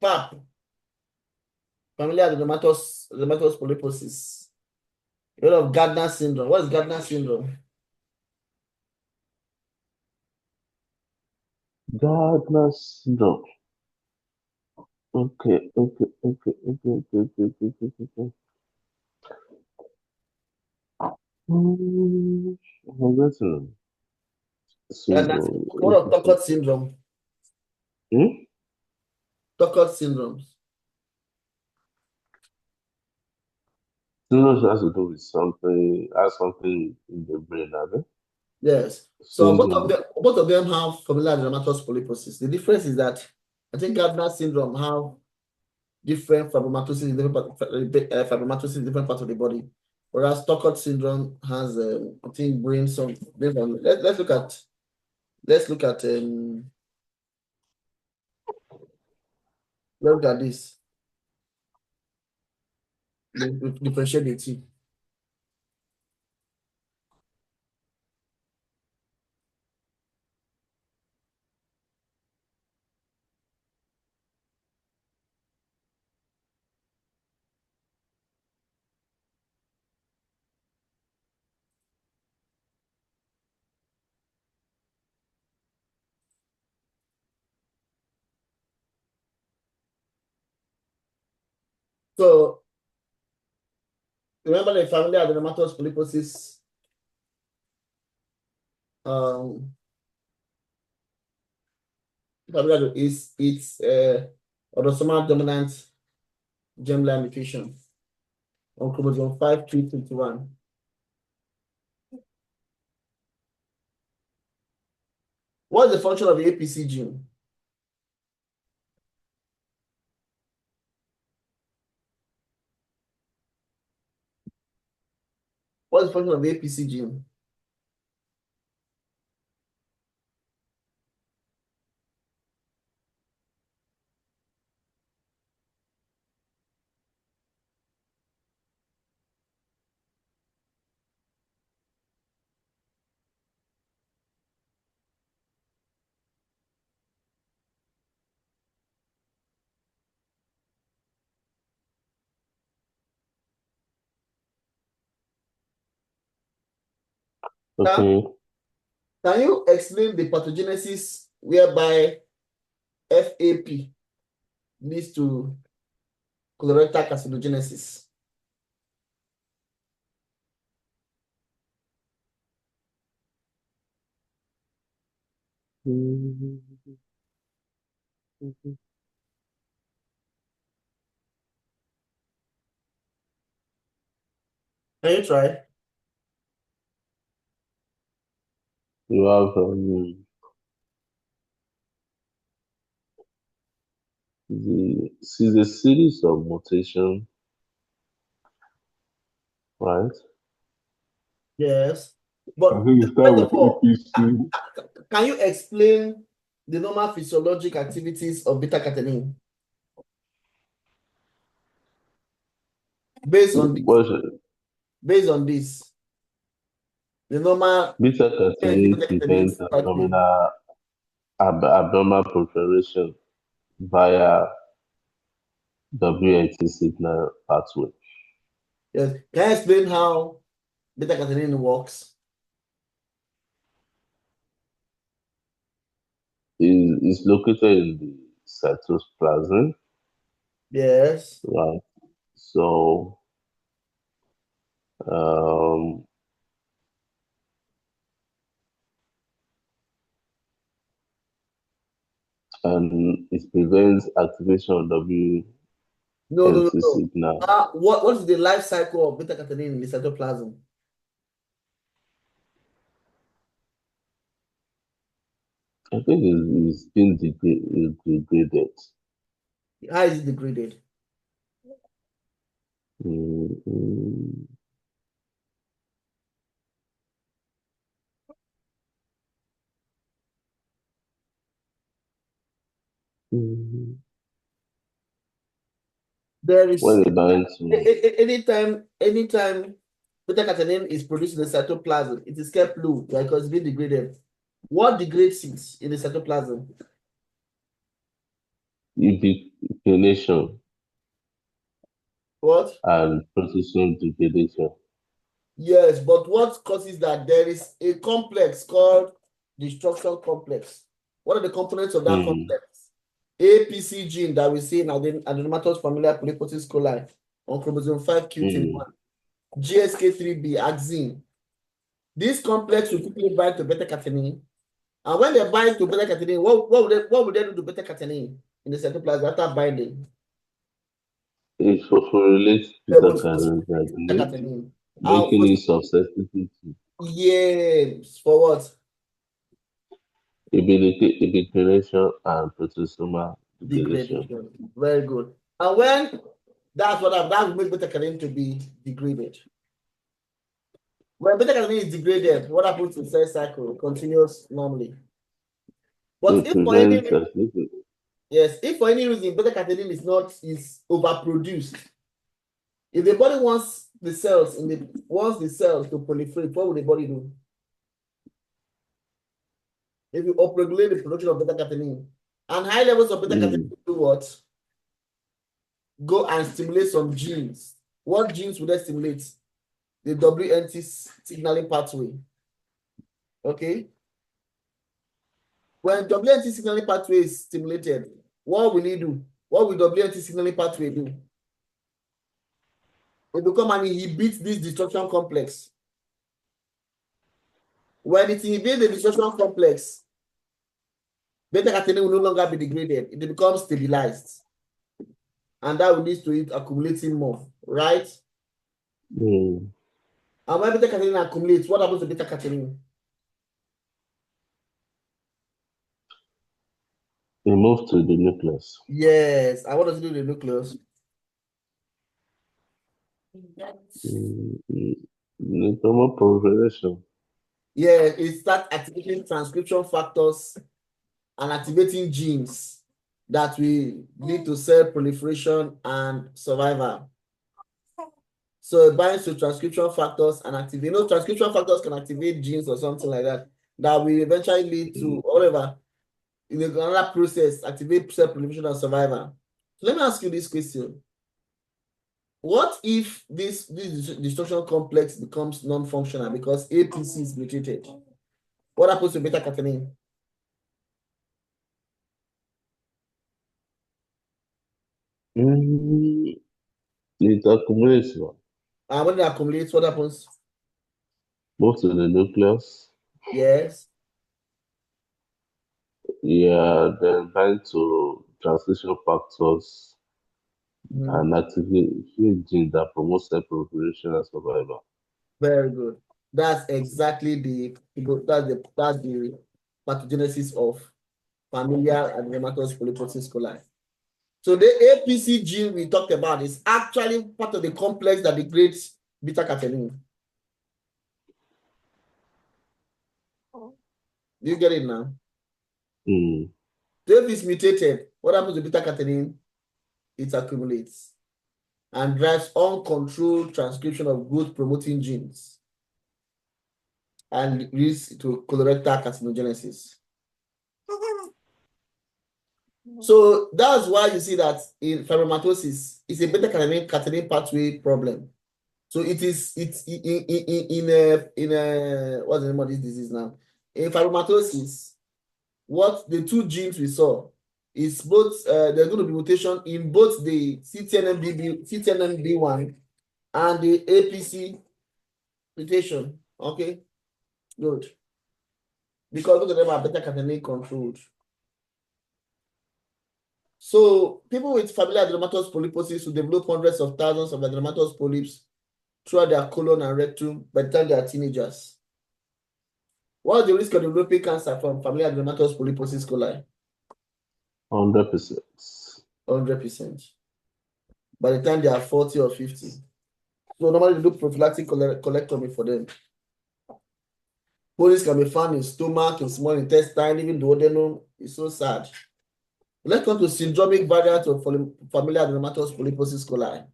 PAP, familiar adenomatous polyposis. A lot of Gardner syndrome. What is Gardner syndrome? Gardner syndrome. Okay. I'm getting Gardner syndrome. syndrome. What of Tocqueville syndrome? Hmm? Tocqueville syndrome. Syndrome has to do with something, has something in the brain, have it? Yes. So Syndrome. both of them have familial adenomatous polyposis. The difference is that I think Gardner syndrome have different fibromatosis in different parts of the body, whereas Tocqueville syndrome has I think brain some. Let's look at let's look at this. Differentiate the two. So remember the familial adenomatous polyposis is it's autosomal dominant germline mutation on chromosome 5q21. What's the function of the APC gene? What's the function of the APC gene? Okay. Can you explain the pathogenesis whereby FAP leads to colorectal carcinogenesis? Can you try? You have a series of mutation, right? Yes. I But think you start first with of all, APC. can you explain the normal physiologic activities of beta-catenin based on this? What's Based on this, the normal beta-catenin beta-catenin prevents abnormal proliferation via WNT signal pathway. Yes. Can you explain how beta-catenin works? Is located in the cytoplasm, Yes. right? So um, and it prevents activation of WNT No. signal. What is the life cycle of beta-catenin in the cytoplasm? I think it's been degraded. How is it degraded? Mm, mm. There is When it binds to anytime beta-catenin is produced in the cytoplasm, it is kept low because it's been degraded. What degrades it in the cytoplasm? ubiquitination What? and proteasome degradation. Yes, but what causes that? There is a complex called destruction complex. What are the components of that Mm, complex? APC gene that we see in adenomatous familial polyposis coli on chromosome 5q21, mm. GSK3B, axine. This complex will quickly bind to beta-catenin. And when they bind to beta-catenin, what would they do to beta-catenin in the cytoplasm after binding? It phosphorylates They will phosphorylate beta-catenin, beta-catenin. making it susceptible to Yes, for what? ubiquitination and proteasomal degradation. Degradation. Very good. And when that makes beta-catenin to be degraded. When beta-catenin is degraded, what happens to the cell cycle? It continues normally. But It prevents activity. if for any reason beta-catenin is overproduced, if the body wants the cells to proliferate, what will the body do? If you upregulate the production of beta-catenin, and high levels of beta-catenin do what? Go and stimulate some genes. What genes would they stimulate? The WNT signaling pathway. Okay. When WNT signaling pathway is stimulated, what will it do? What will WNT signaling pathway do? It will come and inhibit this destruction complex. When it inhibits the destruction complex, beta-catenin will no longer be degraded. It becomes stabilized. And that will lead to it accumulating more, right? Mm. And when beta-catenin accumulates, what happens to beta-catenin? It moves to the nucleus. Yes. And what does it do to the nucleus? Mm, mm. Neutromal proliferation. Yeah, it starts activating transcription factors and activating genes that will lead to cell proliferation and survival. So it binds to transcription factors and activate. You know, transcription factors can activate genes or something like that that will eventually lead to whatever in another process, activate cell proliferation and survival. So let me ask you this question. What if this destruction complex becomes non-functional because APC is mutated? What happens to beta-catenin? It accumulates. And when it accumulates, what happens? Most of the nucleus. Yes. Yeah, then bind to translation factors Mhm. and activate genes that promote cell proliferation and survival. Very good. That's exactly the pathogenesis of familial adenomatous polyposis coli. So the APC gene we talked about is actually part of the complex that degrades beta-catenin. Do you get it now? Mm. So if it's mutated, what happens to beta-catenin? It accumulates and drives uncontrolled transcription of growth promoting genes and leads to colorectal carcinogenesis. So that's why you see that in fibromatosis, it's a beta-catenin pathway problem. So it's in a what's the name of this disease now? In fibromatosis, what the two genes we saw is both there's going to be mutation in both the CTNMB1 and the APC mutation. Okay, good. Because both of them are beta-catenin controlled. So people with familial adenomatous polyposis will develop hundreds of thousands of adenomatous polyps throughout their colon and rectum by the time they are teenagers. What is the risk of developing cancer from familial adenomatous polyposis coli? 100%. 100%. By the time they are 40 or 50. So normally they do prophylactic colectomy for them. Polyps can be found in stomach, in small intestine, even duodenum. It's so sad. Let's come to syndromic variant of familial adenomatous polyposis coli.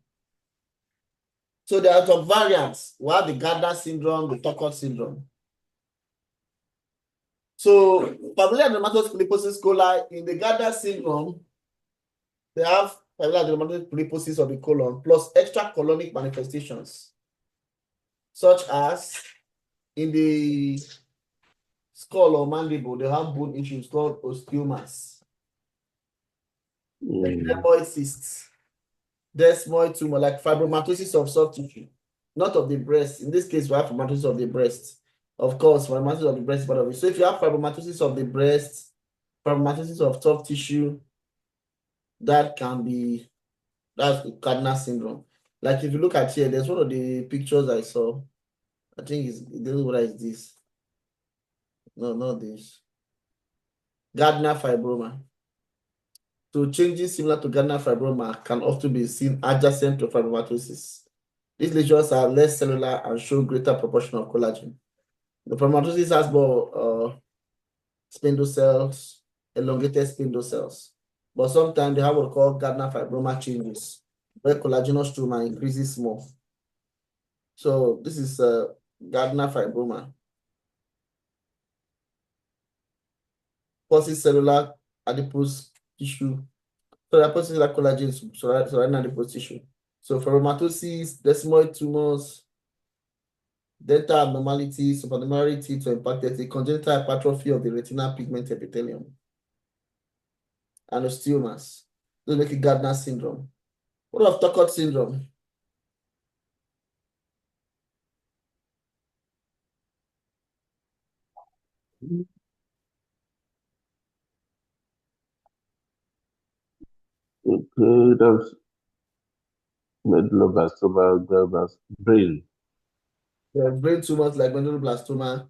So there are some variants. We have the Gardner syndrome, the Turcot syndrome. So familial adenomatous polyposis coli in the Gardner syndrome, they have familial adenomatous polyposis of the colon plus extra colonic manifestations, such as in the skull or mandible, they have bone issues called osteomas, like dermoid cysts, desmoid tumor, like fibromatosis of soft tissue, not of the breast. In this case, we have fibromatosis of the breast. Of course, fibromatosis of the breast is part of it. So if you have fibromatosis of the breast, fibromatosis of soft tissue, that can be, that's Gardner syndrome. Like if you look at here, there's one of the pictures I saw. I think what is this? No, not this. Gardner fibroma. So changes similar to Gardner fibroma can often be seen adjacent to fibromatosis. These lesions are less cellular and show greater proportion of collagen. The fibromatosis has more spindle cells, elongated spindle cells. But sometimes they have what we call Gardner fibroma changes, where collagenous stroma increases more. So this is Gardner fibroma. Cellular adipose tissue. So the cellular collagen surrounding adipose tissue. So fibromatosis, desmoid tumors, dental abnormalities, supernumerarity to impacted congenital hypertrophy of the retinal pigment epithelium, and osteomas. Those make it Gardner syndrome. What of Turcot syndrome? Okay, that's medulloblastoma, brain. There are brain tumors like medulloblastoma,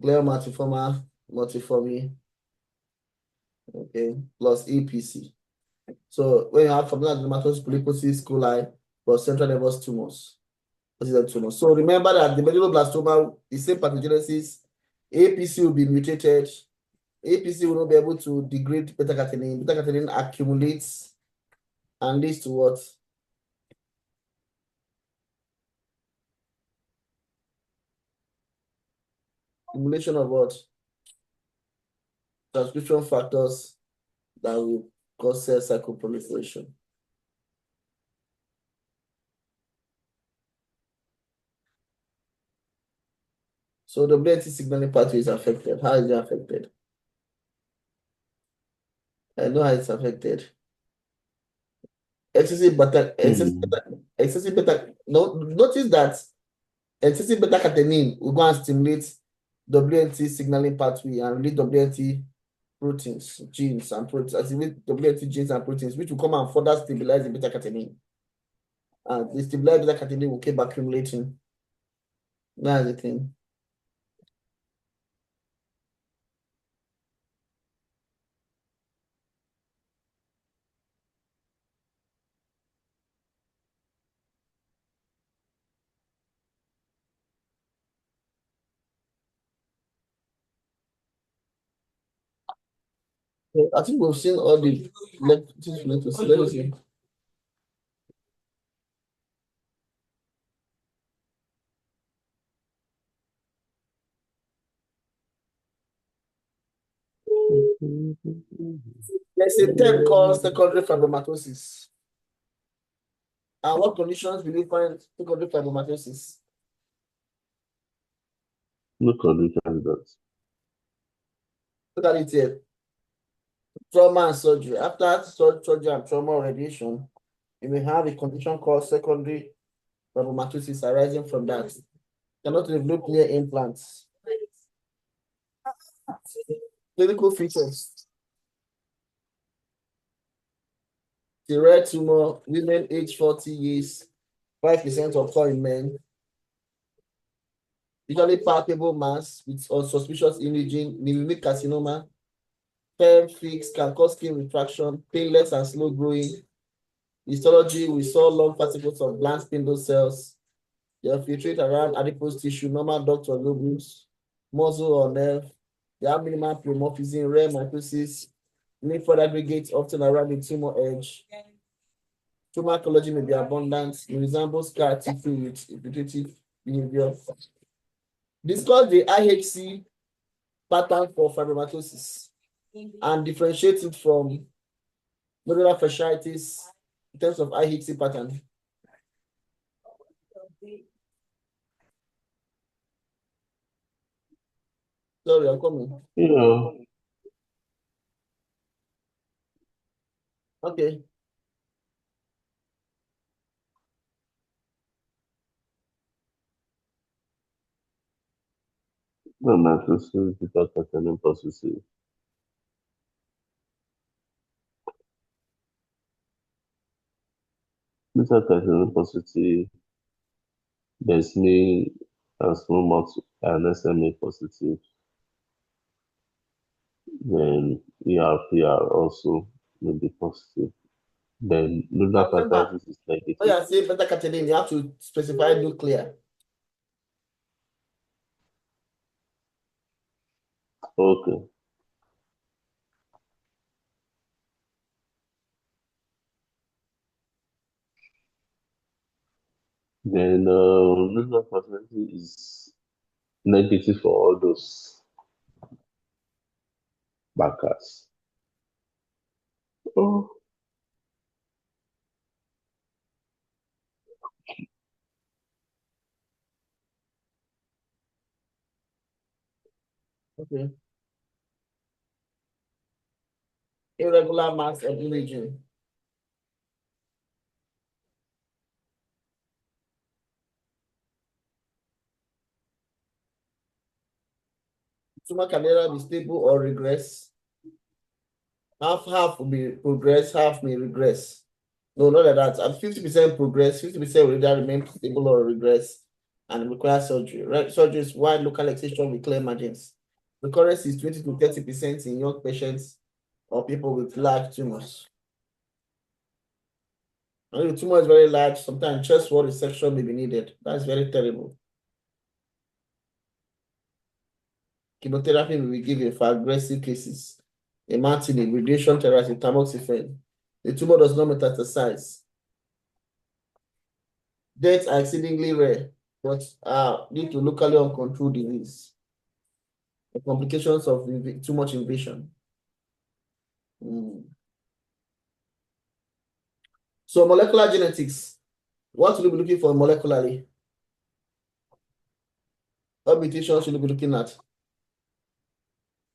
glioblastoma, multiforme, okay, plus APC. So when you have familial adenomatous polyposis coli plus central nervous tumors, tumor. So remember that the medulloblastoma, the same pathogenesis, APC will be mutated. APC will not be able to degrade beta-catenin. Beta-catenin accumulates and leads to what? Accumulation of what? Transcription factors that will cause cell cycle proliferation. So the WNT signaling pathway is affected. How is it affected? I know how it's affected. Excessive beta. No, notice that excessive beta catenin will go and stimulate WNT signaling pathway and release WNT proteins, genes and proteins, activate WNT genes and proteins, which will come and further stabilize the beta catenin. And the stabilized beta catenin will keep accumulating. That's the thing. I think we've seen all the things we need to see. Let me see. There's a term called secondary fibromatosis. And what conditions will you find secondary fibromatosis? No condition that. Look at it here. Trauma and surgery. After surgery and trauma or radiation, you may have a condition called secondary fibromatosis arising from that. Cannot develop clear implants. Clinical features. The rare tumor, women age 40 years, 5% occur in men. Usually palpable mass with unsuspicious imaging, mimic carcinoma, firm fix, can cause skin retraction, painless and slow growing. Histology, we saw long particles of bland spindle cells. They infiltrate around adipose tissue, normal duct or lobules, muscle or nerve. They have minimal pleomorphism, rare mitosis, lymphoid aggregates often around the tumor edge. Tumor ecology may be abundant. It resembles scar tissue with infiltrative behavior. Discuss the IHC pattern for fibromatosis and differentiate it from nodular fasciitis in terms of IHC pattern. Sorry, I'm coming. Yeah. Okay. No mitosis, beta-catenin positive. Beta-catenin positive, there's me and small molecule and SMA positive. Then ERPR also may be positive. Then nodular fasciitis is negative. Oh yeah, say beta-catenin, you have to specify nuclear. Okay. Then nodular fasciitis is negative for all those markers. Oh. Okay. Irregular mass of imaging. Tumor can either be stable or regress. Half will be progress, half may regress. No, not like that. At 50% progress, 50% will either remain stable or regress and require surgery. Right? Surgery is wide local excision with clear margins. Recurrence is 20 to 30% in young patients or people with large tumors. And if the tumor is very large, sometimes chest wall resection may be needed. That's very terrible. Chemotherapy will be given for aggressive cases. Imatinib, radiation therapy, tamoxifen. The tumor does not metastasize. Deaths are exceedingly rare, but due to locally uncontrolled disease. The complications of too much invasion. So molecular genetics, what will we be looking for molecularly? What mutations should we be looking at?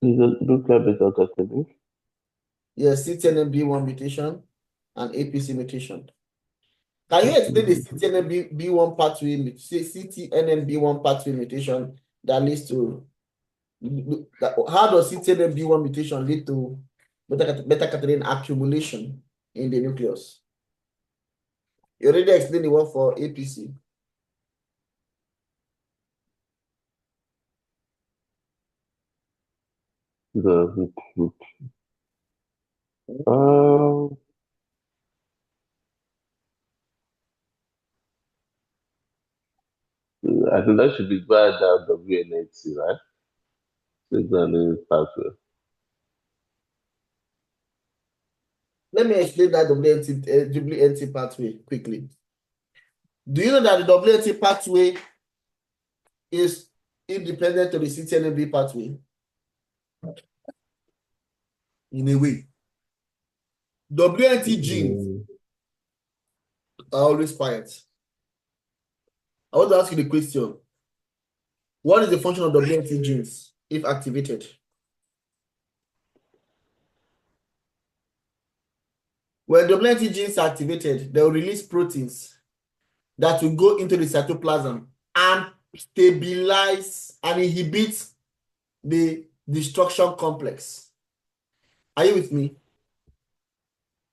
Look like beta-catenin. Yes, CTNMB1 mutation and APC mutation. Can you explain the CTNMB1 pathway mutation that leads to how does CTNMB1 mutation lead to beta-catenin accumulation in the nucleus? You already explained the one for APC. I think that should be via that WNAT, right? Exactly, pathway. Let me explain that WNT pathway quickly. Do you know that the WNT pathway is independent of the CTNMB pathway? In a way. WNT genes are always quiet. I want to ask you the question. What is the function of WNT genes if activated? When WNT genes are activated, they will release proteins that will go into the cytoplasm and stabilize and inhibit the destruction complex. Are you with me?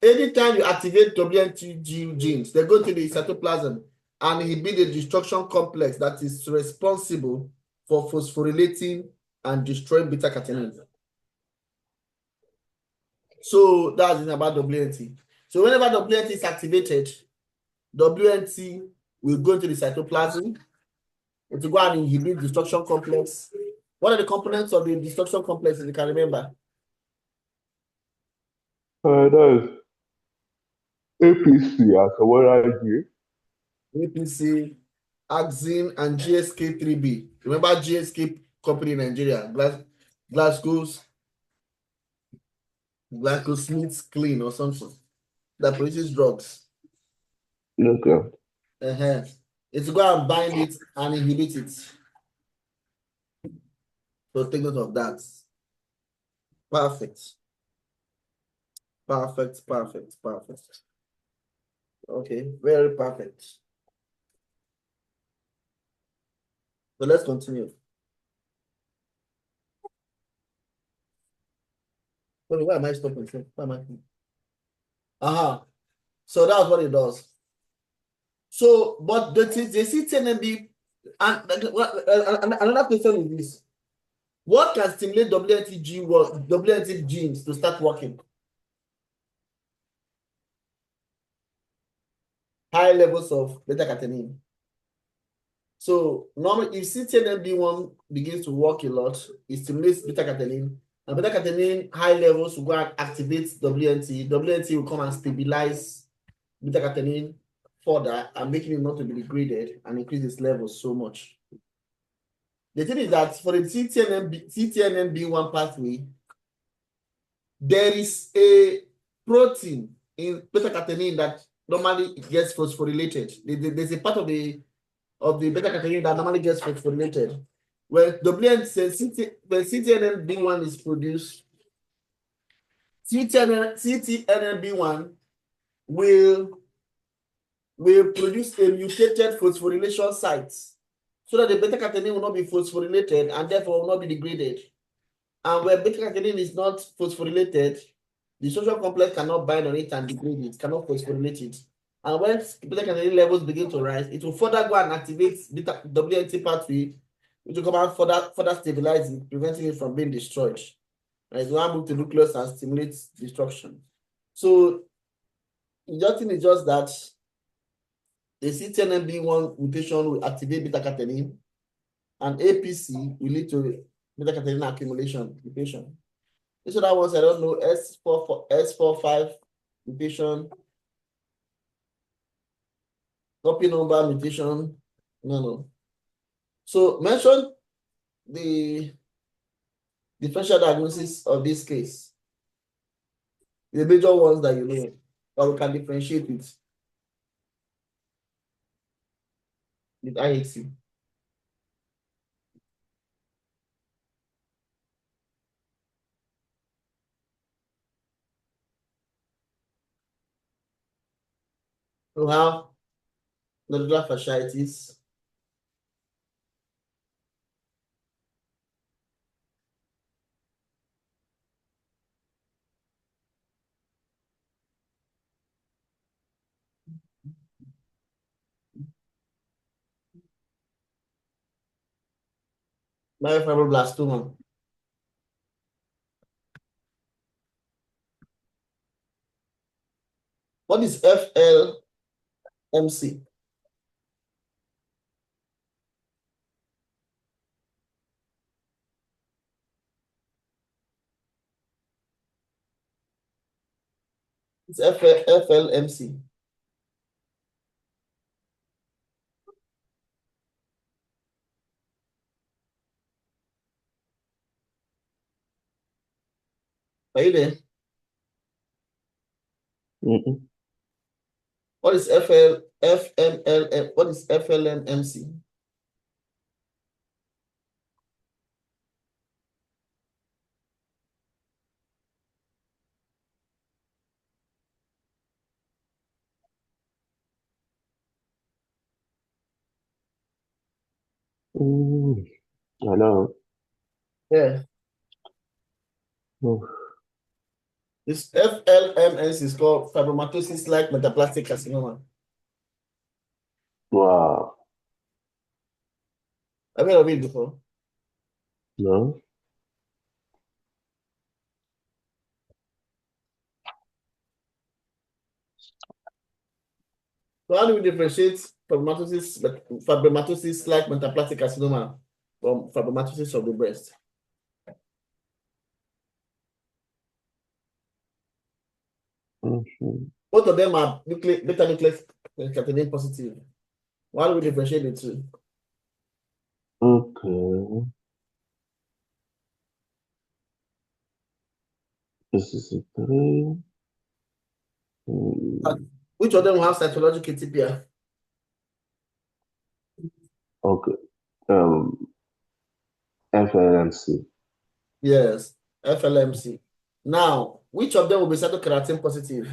Anytime you activate WNT genes, they go to the cytoplasm and inhibit the destruction complex that is responsible for phosphorylating and destroying beta-catenin. So that's it about WNT. So whenever WNT is activated, WNT will go into the cytoplasm. It will go and inhibit destruction complex. What are the components of the destruction complex, if you can remember? That is APC as a what idea? APC, Axin, and GSK3B. Remember GSK company in Nigeria, GlaxoSmithKline or something that produces drugs. Okay. It's go and bind it and inhibit it. So take note of that. Perfect. Perfect, perfect, perfect. Okay, very perfect. So let's continue. Why am I stopping? Why am I? So that's what it does. So, but the CTNMB, and another question is this: what can stimulate WNT genes to start working? High levels of beta-catenin. So normally, if CTNMB1 begins to work a lot, it stimulates beta-catenin, and beta-catenin high levels will go and activate WNT. WNT will come and stabilize beta-catenin further and making it not to be degraded and increase its levels so much. The thing is that for the CTNMB1 pathway, there is a protein in beta-catenin that normally gets phosphorylated. There's a part of the beta-catenin that normally gets phosphorylated. When CTNMB1 is produced, CTNMB1 will produce a mutated phosphorylation site so that the beta-catenin will not be phosphorylated and therefore will not be degraded. And when beta-catenin is not phosphorylated, the social complex cannot bind on it and degrade it, cannot phosphorylate it. And when beta-catenin levels begin to rise, it will further go and activate WNT pathway, which will come and further stabilize it, preventing it from being destroyed. And it will move to nucleus and stimulate destruction. So the thing is just that The CTNMB1 mutation will activate beta-catenin, and APC will lead to beta-catenin accumulation mutation. This other ones, I don't know, S45 mutation, copy number mutation, no. So mention the differential diagnosis of this case, the major ones that you know, that we can differentiate with IHC. We have nodular fasciitis, myofibroblastoma. What is FLMC? It's FLMC. Are you there? What is FMLM? What is FLMMC? Hello. Yeah. Oh, This FLMS is called fibromatosis like metaplastic carcinoma. wow. Have you heard of it before? No. So how do we differentiate fibromatosis like metaplastic carcinoma from fibromatosis of the breast? Both of them are beta nucleus positive. Why do we differentiate the two? Okay. This is a 3. Which of them have cytologic atypia? Okay. FLMC. Yes, FLMC. Now, which of them will be cytokeratin positive?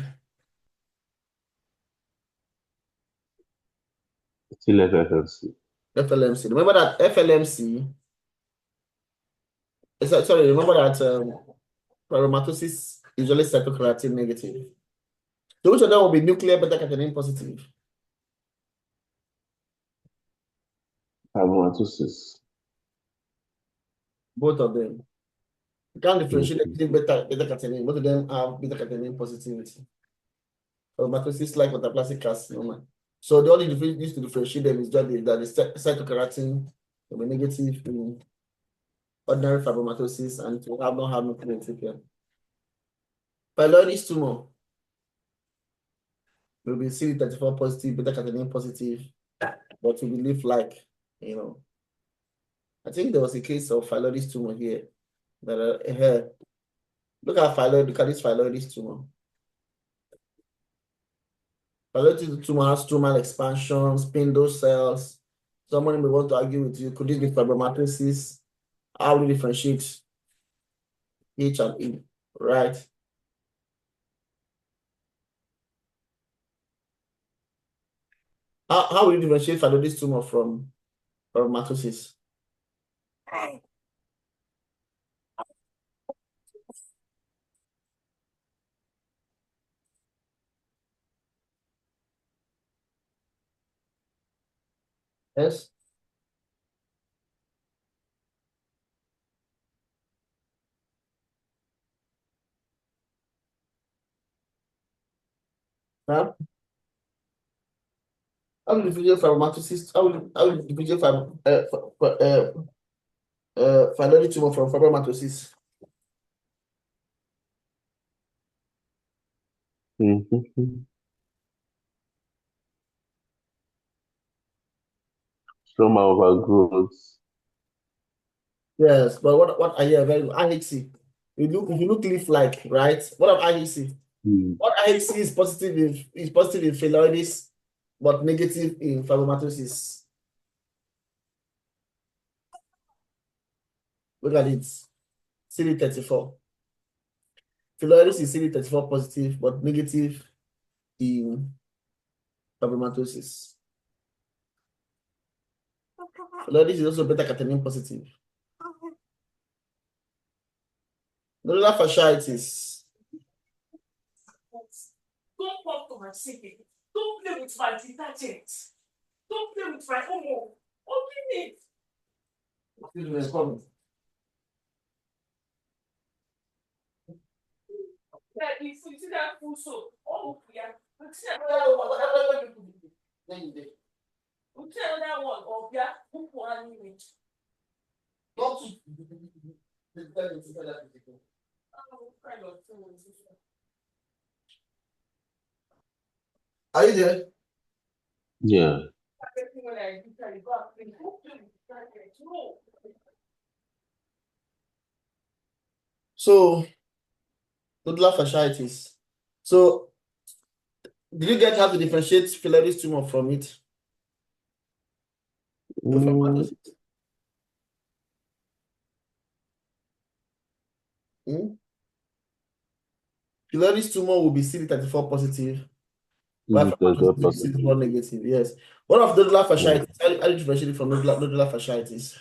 Still FLMC. FLMC. Remember that FLMC, sorry, remember that fibromatosis is usually cytokeratin negative. So which of them will be nuclear beta-catenin positive? Fibromatosis. Both of them. You can't differentiate Okay. between beta-catenin. Both of them have beta-catenin positivity. Fibromatosis like metaplastic carcinoma. So the only difference used to differentiate them is just that the cytokeratin will be negative in ordinary fibromatosis and to have not have nuclear atypia. Pylorus tumor will be CD34 positive, beta-catenin positive, but will be leaf-like, I think there was a case of pylorus tumor here. Here, look at this pylorus tumor. Pylorus tumor has stromal expansion, spindle cells. Somebody may want to argue with you, could this be fibromatosis? How do you differentiate H and E, right? How will you differentiate pylorus tumor from fibromatosis? Yes? Huh? How will differentiate fibromatosis? How will differentiate pylori tumor from fibromatosis? Mm-hmm. Stroma overgrowth. Yes, but what are you very IHC? If you look leaf-like, right? What of IHC? Mm. What IHC is positive in phylloides, but negative in fibromatosis. Look at it. CD34. Phylloides is CD34 positive, but negative in fibromatosis. Phylloides is also beta-catenin positive. Nodular fasciitis. Don't come to my city. Don't play with my detergent. Don't play with my homo. Open it. Excuse me, it's coming. That if you see that food soap, oh, yeah. Then you did. We'll tell that one, oh, yeah. Who want it? Not to. Kind of thing is this one. Are you there? Yeah. Everything when I do, I go and play. Who play with detergent? No. So, nodular fasciitis. So, did you get how to differentiate phylloides tumor from it? With Mm, fibromatosis? Phylloides tumor will be CD34 positive, while fibromatosis will be positive. CD4 negative. Yes. What of nodular Yeah. fasciitis? How do you differentiate it from nodular fasciitis?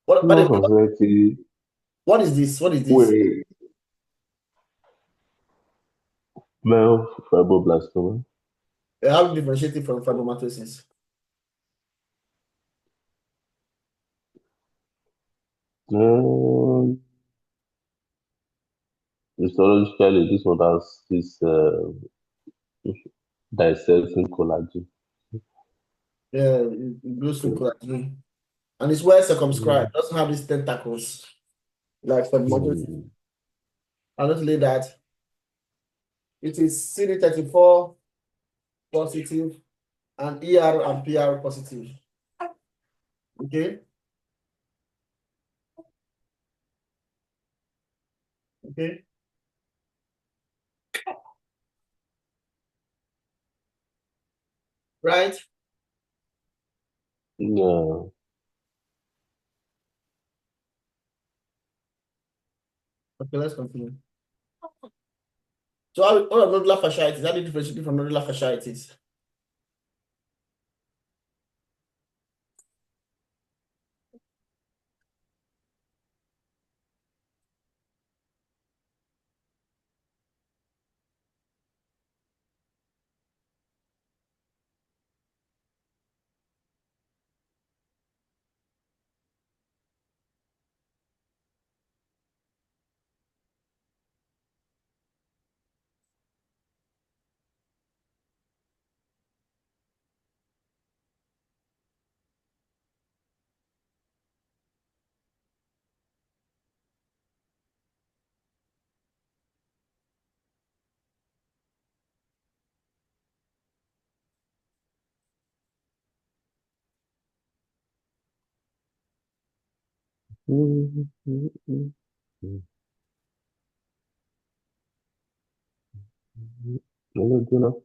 By the way, Fasciitis. what is this? What is this? Wait. Male fibroblastoma. How do you differentiate it from fibromatosis? Histologically, this one has this dissecting collagen. Yeah, it grows through collagen. And it's well circumscribed. Mm. It doesn't have these tentacles like fibromatosis. Mm. And not only that, it is CD34 positive and ER and PR positive. Okay? Okay? Right? Yeah. Okay, let's continue. So, what are nodular fasciitis? How do you differentiate it from nodular fasciitis? Mm, mm, mm, mm, mm.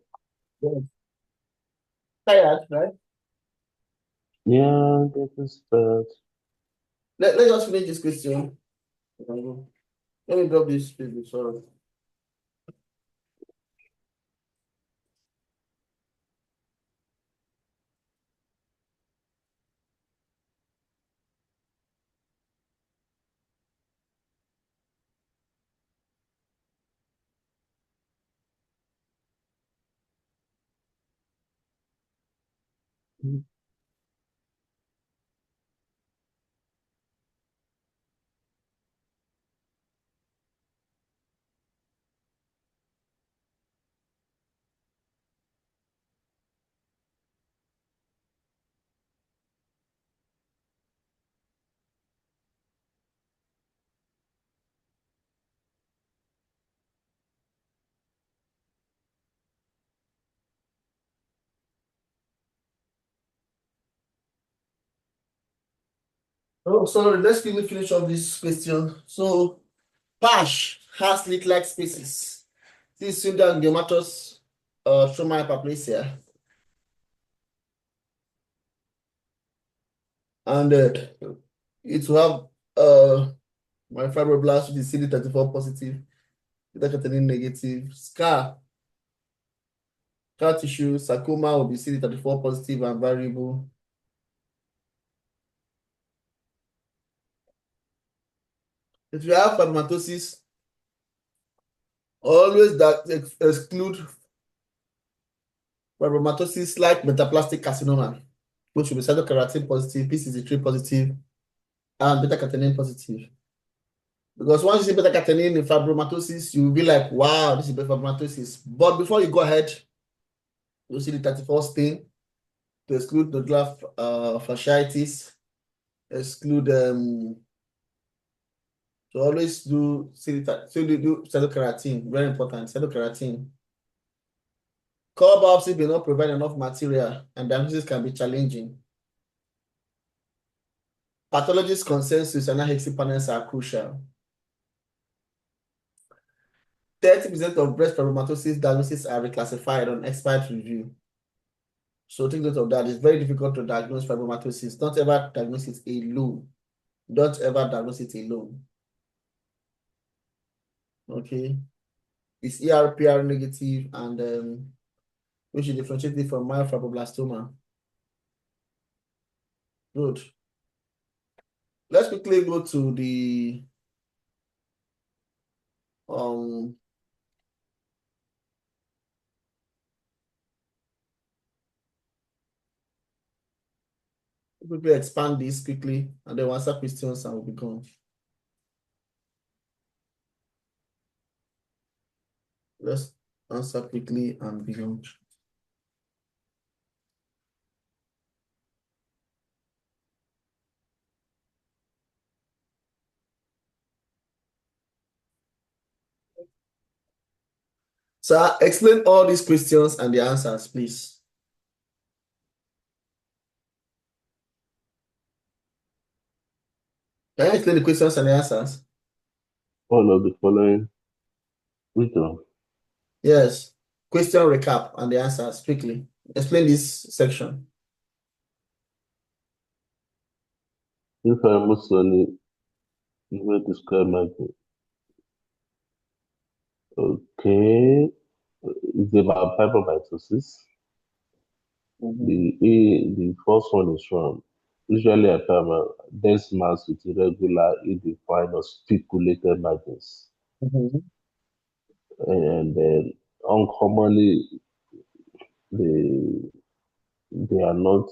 Yes. Tired, right? Yeah, getting spelled. Let's just finish this question. Let me drop this page. Sorry. Mm. Oh, sorry, let's quickly finish off this question. So, PASH has slit-like spaces. This is pseudoangiomatous stroma hyperplasia. And it will have my fibroblast, which is CD34 positive, beta-catenin negative, scar tissue, sarcoma will be CD34 positive and variable. If you have fibromatosis, always exclude fibromatosis like metaplastic carcinoma, which will be cytokeratin positive, p63 positive, and beta-catenin positive. Because once you see beta-catenin in fibromatosis, you will be like, wow, this is fibromatosis. But before you go ahead, you see the 34 stain to exclude nodular fasciitis, exclude to always do cytokeratin, very important, cytokeratin. Core biopsy may not provide enough material and diagnosis can be challenging. Pathologist consensus and HC panels are crucial. 30% of breast fibromatosis diagnoses are reclassified on expert review. So take note of that. It's very difficult to diagnose fibromatosis. Don't ever diagnose it alone. Don't ever diagnose it alone. Okay. It's ERPR negative and we should differentiate it from myofibroblastoma. Good. Let's quickly go to the quickly expand this quickly and then we'll answer questions and we'll be gone. Let's answer quickly and be gone. So explain all these questions and the answers, please. Can you explain the questions and the answers? All of the following. Which one? Yes. Question recap and the answers quickly. Explain this section. If I must only, you will describe my thing. Okay. It's about fibromatosis. The first one is from usually a dense mass with irregular, ill-defined or spiculated margins. And then uncommonly they they are not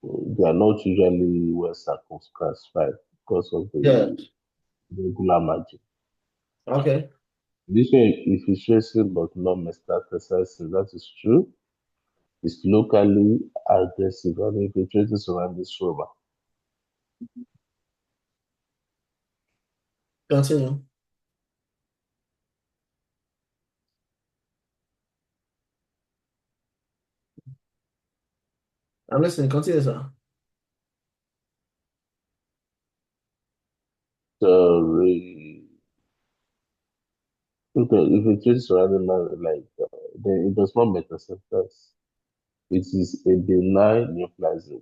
usually well circumscribed because of Yeah. the regular margin. Okay. This one if it's tracing but not metastasizing, that is true. It's locally aggressive and infiltrating surrounding stroma. Continue. I'm listening. Continue, sir. Sorry. Okay, if it traces surrounding like then it does not metastasize. It is a benign neoplasm.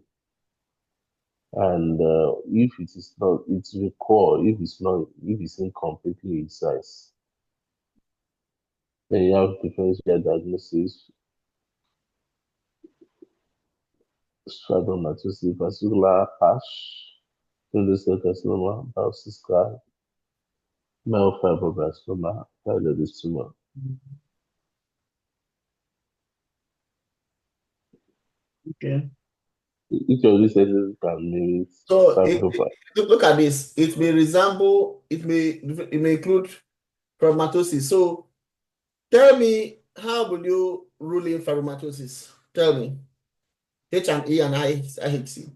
And if it is not, it's recall if it's incompletely incised. Then you have differential diagnosis, fibromatosis, vascular patch, cell carcinoma, biopsy scar, myofibroblastoma, thyroid tumor. Okay. Each of these cases can mean So fibroblast. look at this. It may resemble, it may include fibromatosis. So tell me, how will you rule in fibromatosis? Tell me. H and E and IHC.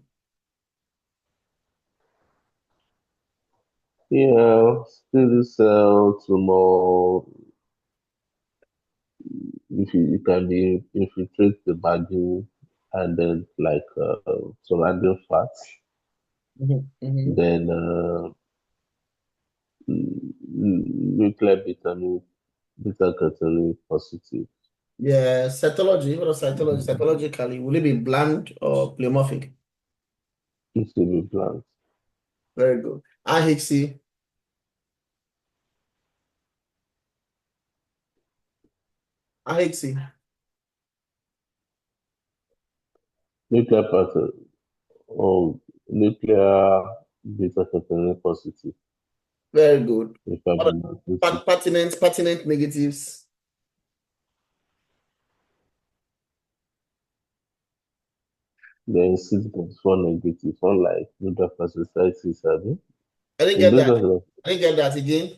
Yeah, still cell tumor. If you can be infiltrate the body and then like surrounding fats. Then nuclear beta catenin positive. Yeah, cytology. What is cytology? Cytologically, will it be bland or pleomorphic? It will be blank. Very good. IHC. IHC. Nuclear pattern or nuclear beta catenin positive. Very good. If What I'm are pertinent negatives? then CD34 negative, unlike nuclear fasciitis, abi? I didn't In get those that. ones, I didn't get that again.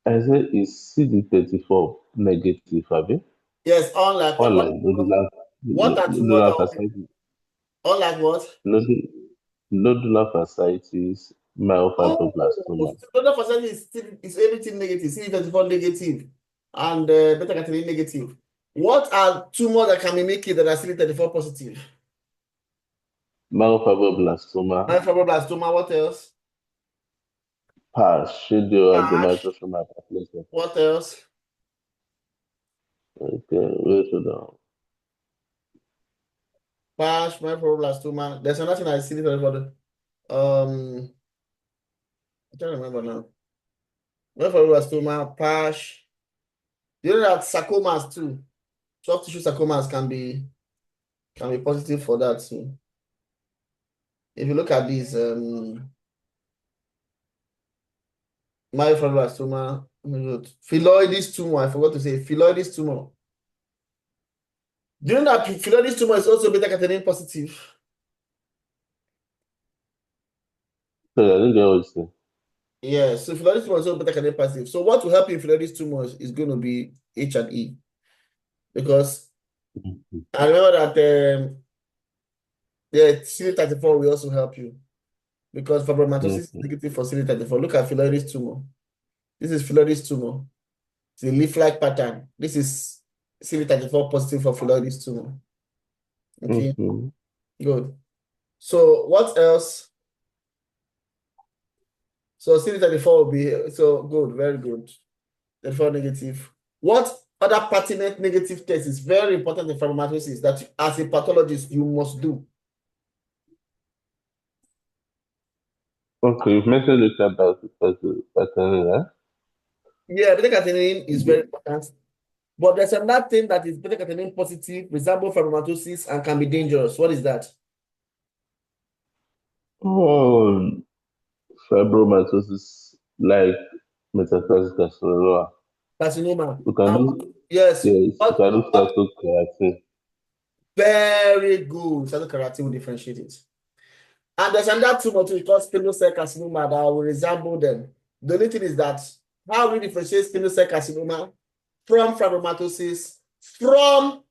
I say is CD34 negative, abi? Yes, unlike Unlike what are two more nodular that fasciitis, unlike what? nodular fasciitis, Oh, myofibroblastoma. total percentage is everything negative, CD34 negative, and beta catenin negative. What are two more that can be making that are CD34 positive? Myofibroblastoma, Myofibroblastoma, what else? PASH, Ash, pseudoadenoma hyperplasia. what else? Okay, wait hold on. Pash, myofibroblastoma. There's another thing I see CD34. I can't remember now. Myofibroblastoma, Pash. You know that sarcomas too. Soft tissue sarcomas can be positive for that too. If you look at these, myofibroblastoma, phylloides tumor. I forgot to say phylloides tumor. Do you know that phylloides tumor is also beta catenin positive? So I didn't get what you said. Yeah, so phylloides tumor is also beta catenin positive. So what will help you in phylloides tumors is going to be H and E, because I remember that yeah, CD34 will also help you because fibromatosis is Okay. negative for CD34. Look at phylloides tumor. This is phylloides tumor. It's a leaf-like pattern. This is CD34 positive for phylloides tumor. Okay, good. So what else? So CD34 will be so good, very good. 34 negative. What other pertinent negative test is very important in fibromatosis that as a pathologist you must do? Okay, you've mentioned this about the pattern, right? Yeah, beta-catenin is very important. But there's another thing that is beta-catenin positive, resemble fibromatosis, and can be dangerous. What is that? Oh, fibromatosis like metastatic carcinoma. Carcinoma. You can do, Yes. yes, you can do cytokeratin. Very good. Cytokeratin will differentiate it. And there's another tumor too called spinal cell carcinoma that will resemble them. The only thing is that how we differentiate spinal cell carcinoma from fibromatosis from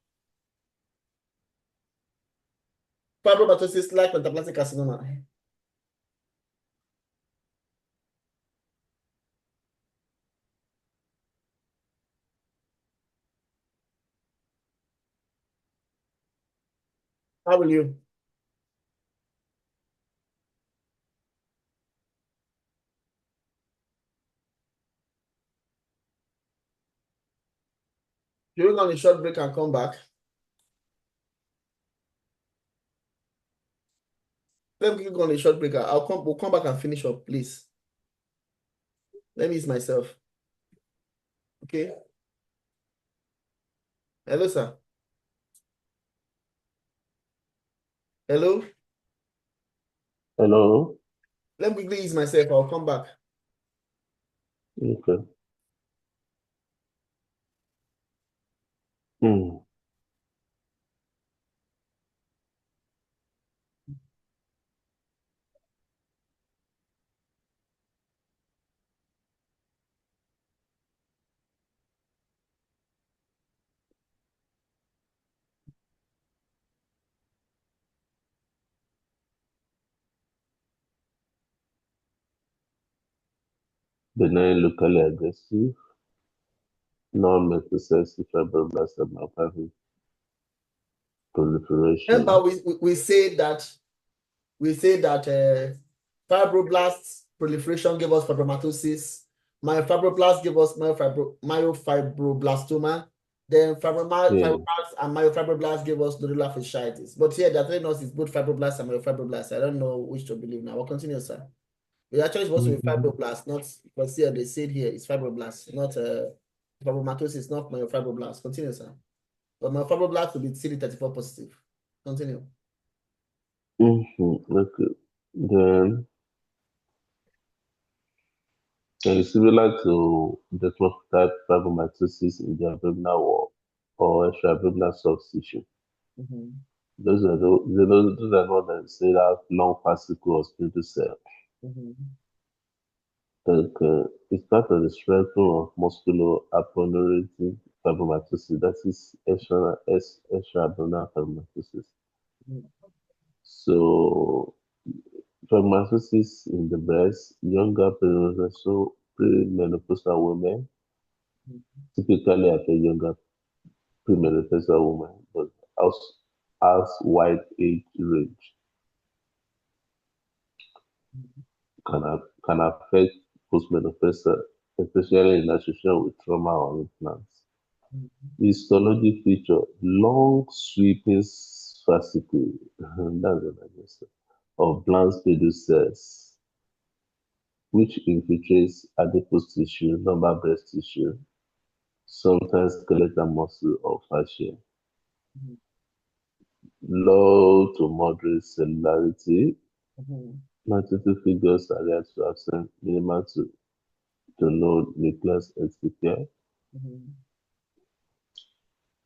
fibromatosis like metaplastic carcinoma. How will you? You're on a short break and come back. Let me go on a short break. We'll come back and finish up, please. Let me ease myself. Okay. Hello, sir. Hello. Hello? Let me quickly ease myself. I'll come back. Okay. Hmm. Benign locally aggressive, non-metastatic fibroblastoma having proliferation. Remember, we say that we say that fibroblasts proliferation gave us fibromatosis. Myofibroblast gave us myofibroblastoma. Then fibroblasts and myofibroblasts gave us nodular fasciitis. But here, they're telling us it's both fibroblasts and myofibroblasts. I don't know which to believe now. We'll continue, sir. It actually supposed to be fibroblasts, not, because here they said here it's fibroblasts, not fibromatosis, not myofibroblasts. Continue, sir. But myofibroblasts will be CD34 positive. Continue. Okay. Then it's similar to the type fibromatosis in the abdominal wall or extra-abdominal soft tissue. Those are the ones that say that long fascicle or spindle cell. It's part of the spectrum of musculoaponeuritic fibromatosis, that is extra-abdominal fibromatosis. So, fibromatosis in the breast, younger premenopausal women, typically at a younger premenopausal woman, but has wide age range, can affect postmenopausal, especially in association with trauma or implants. Histology feature long sweeping fascicle, that's what I just said, of bland spindle cells, which infiltrates adipose tissue, lumbar breast tissue, sometimes skeletal muscle or fascia. Low to moderate cellularity. Magnitude figures are rare to absent, minimal to no nucleus exticare.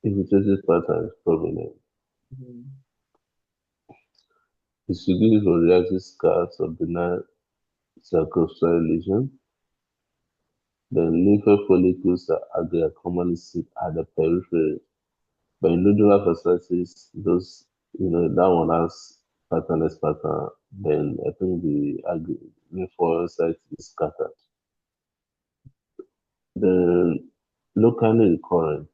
Infiltrative pattern is prominent. Distributed for reactive scars or benign circumscribed lesion. The lymph follicles are commonly seen at the periphery. But in nodular fasciitis, those, that one has patternless pattern, then I think the lymphocyte is scattered. The locally recurrent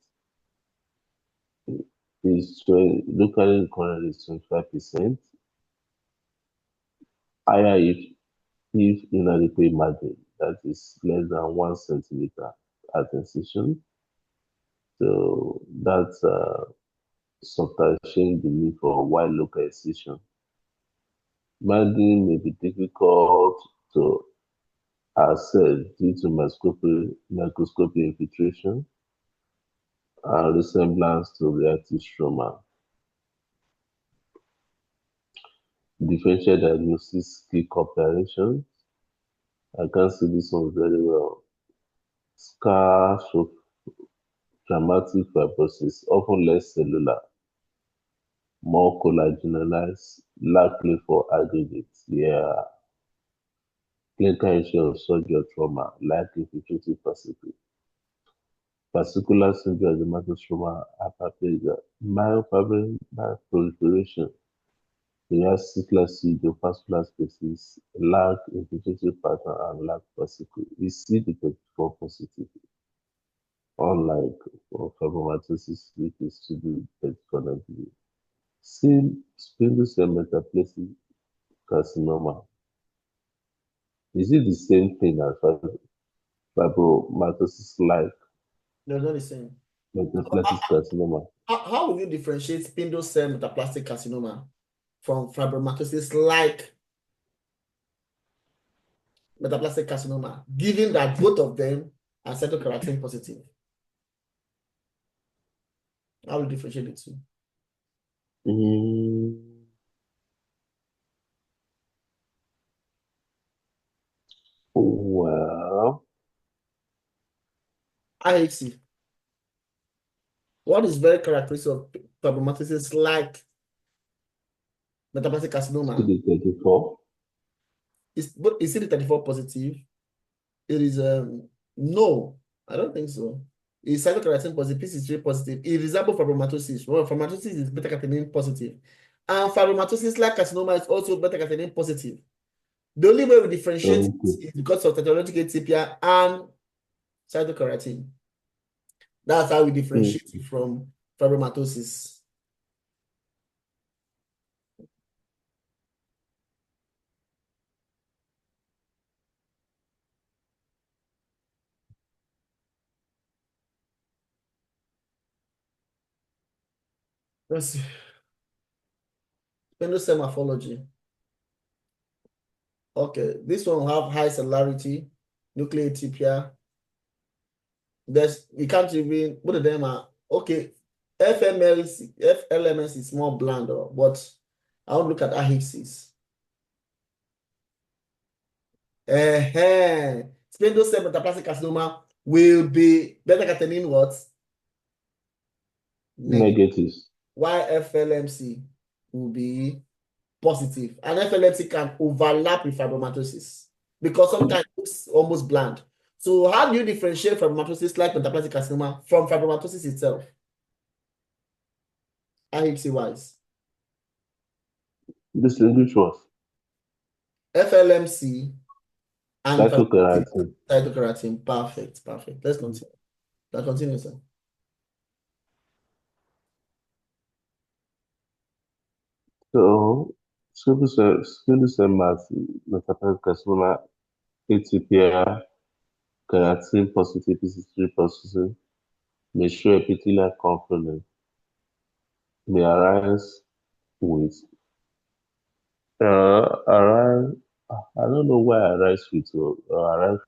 is 25%. Higher if inadequate margin, that is less than 1 centimeter at incision. So that's substantiating the need for wide local incision. Margin may be difficult to assess due to microscopic infiltration and resemblance to reactive stroma. Differential diagnosis key operations. I can see this one very well. Scar show dramatic fibrosis, often less cellular, more collagenized, likely for aggregates. Yeah. Clinical issue of surgery or trauma, like infiltrative fascicle. Fascicular syndrome, dermatostroma, hyperplasia, myofibrin proliferation. They have cyclar vascular spaces, lack infiltrative pattern, and lack fascicle. We see the 34 positive, unlike for fibromatosis, which is to do 34 negative. See spindle cell metaplastic carcinoma. Is it the same thing as fibromatosis like No, not the same. metaplastic carcinoma? How will you differentiate spindle cell metaplastic carcinoma from fibromatosis like metaplastic carcinoma, given that both of them are cytokeratin positive? How will you differentiate the two? Well, IHC. What is very characteristic of fibromatosis like metaplastic carcinoma? CD34. Is CD34 positive? It is no, I don't think so. It's cytokeratin positive, PC3 positive. It resembles fibromatosis. Well, fibromatosis is beta-catenin positive. And fibromatosis like carcinoma is also beta-catenin positive. The only way we differentiate is because of tetralogic atypia and cytokeratin. That's how we differentiate it from fibromatosis. Let's see. Spindle morphology. Okay, this one will have high cellularity, nucleotipia. You can't even, both of them are, okay, FLMS is more bland, but I will look at ahexis. Spindle cell metaplastic carcinoma will be beta-catenin what? Negatives. Why FLMC will be positive. And FLMC can overlap with fibromatosis because sometimes it looks almost bland. So how do you differentiate fibromatosis like metaplastic carcinoma from fibromatosis itself? IHC wise. Distinguish what? FLMC and Cytokeratin. cytokeratin. Perfect. Let's continue. Let's continue, sir. So, squamous cell mass, metaplastic carcinoma, ATPR, keratin positive, PC3 positive, may show epithelial component, may arise with, arise, I don't know why arise with, arise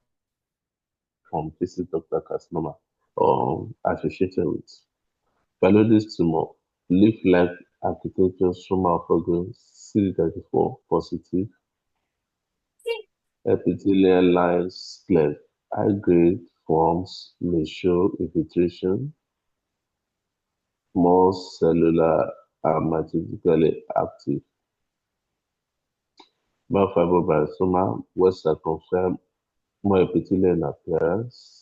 from PC ductal carcinoma or associated with. Paludis tumor, leaf-like architecture, stromal organ, CD34 positive, epithelial lines cleft, high-grade forms may show infiltration, more cellular and mitotically active. Myofibroblastoma, West circumference, more epithelial in appearance,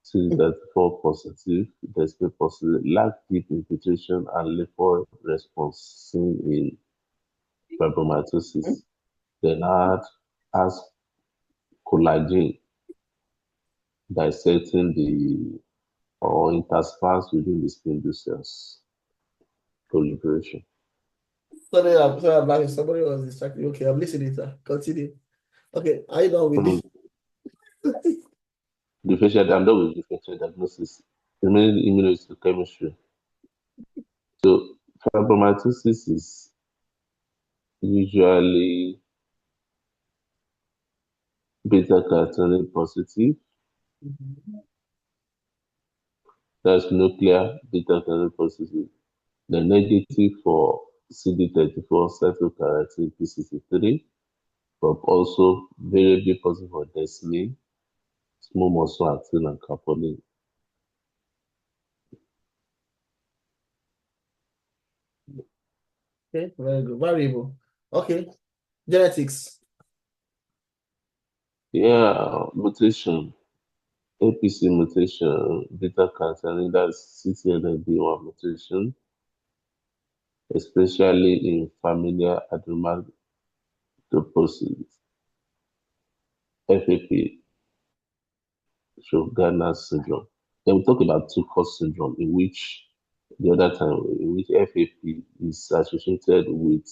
CD34 positive, display positive, lack deep infiltration and lymphoid response seen in fibromatosis. Then add as collagen dissecting the or intersperse within the spindle cells proliferation. Sorry, I'm laughing. Somebody was distracted. Okay, I'm listening, sir. Continue. Okay, are you done with this? I'm done with differential diagnosis. Remaining immunohistochemistry. So fibromatosis is usually beta-carotene positive. That's nuclear beta-carotene positive. The negative for CD34 cytokeratin P63, but also variably positive for desmin, small muscle actin, and capolin. Okay, very good. Variable. Okay, genetics. Yeah, mutation. APC mutation, beta-carotene, that's CTNNB1 mutation, especially in familial adenomatopsis, FAP, Sjogren's syndrome. Then we talk about two-cause syndrome, in which the other time, in which FAP is associated with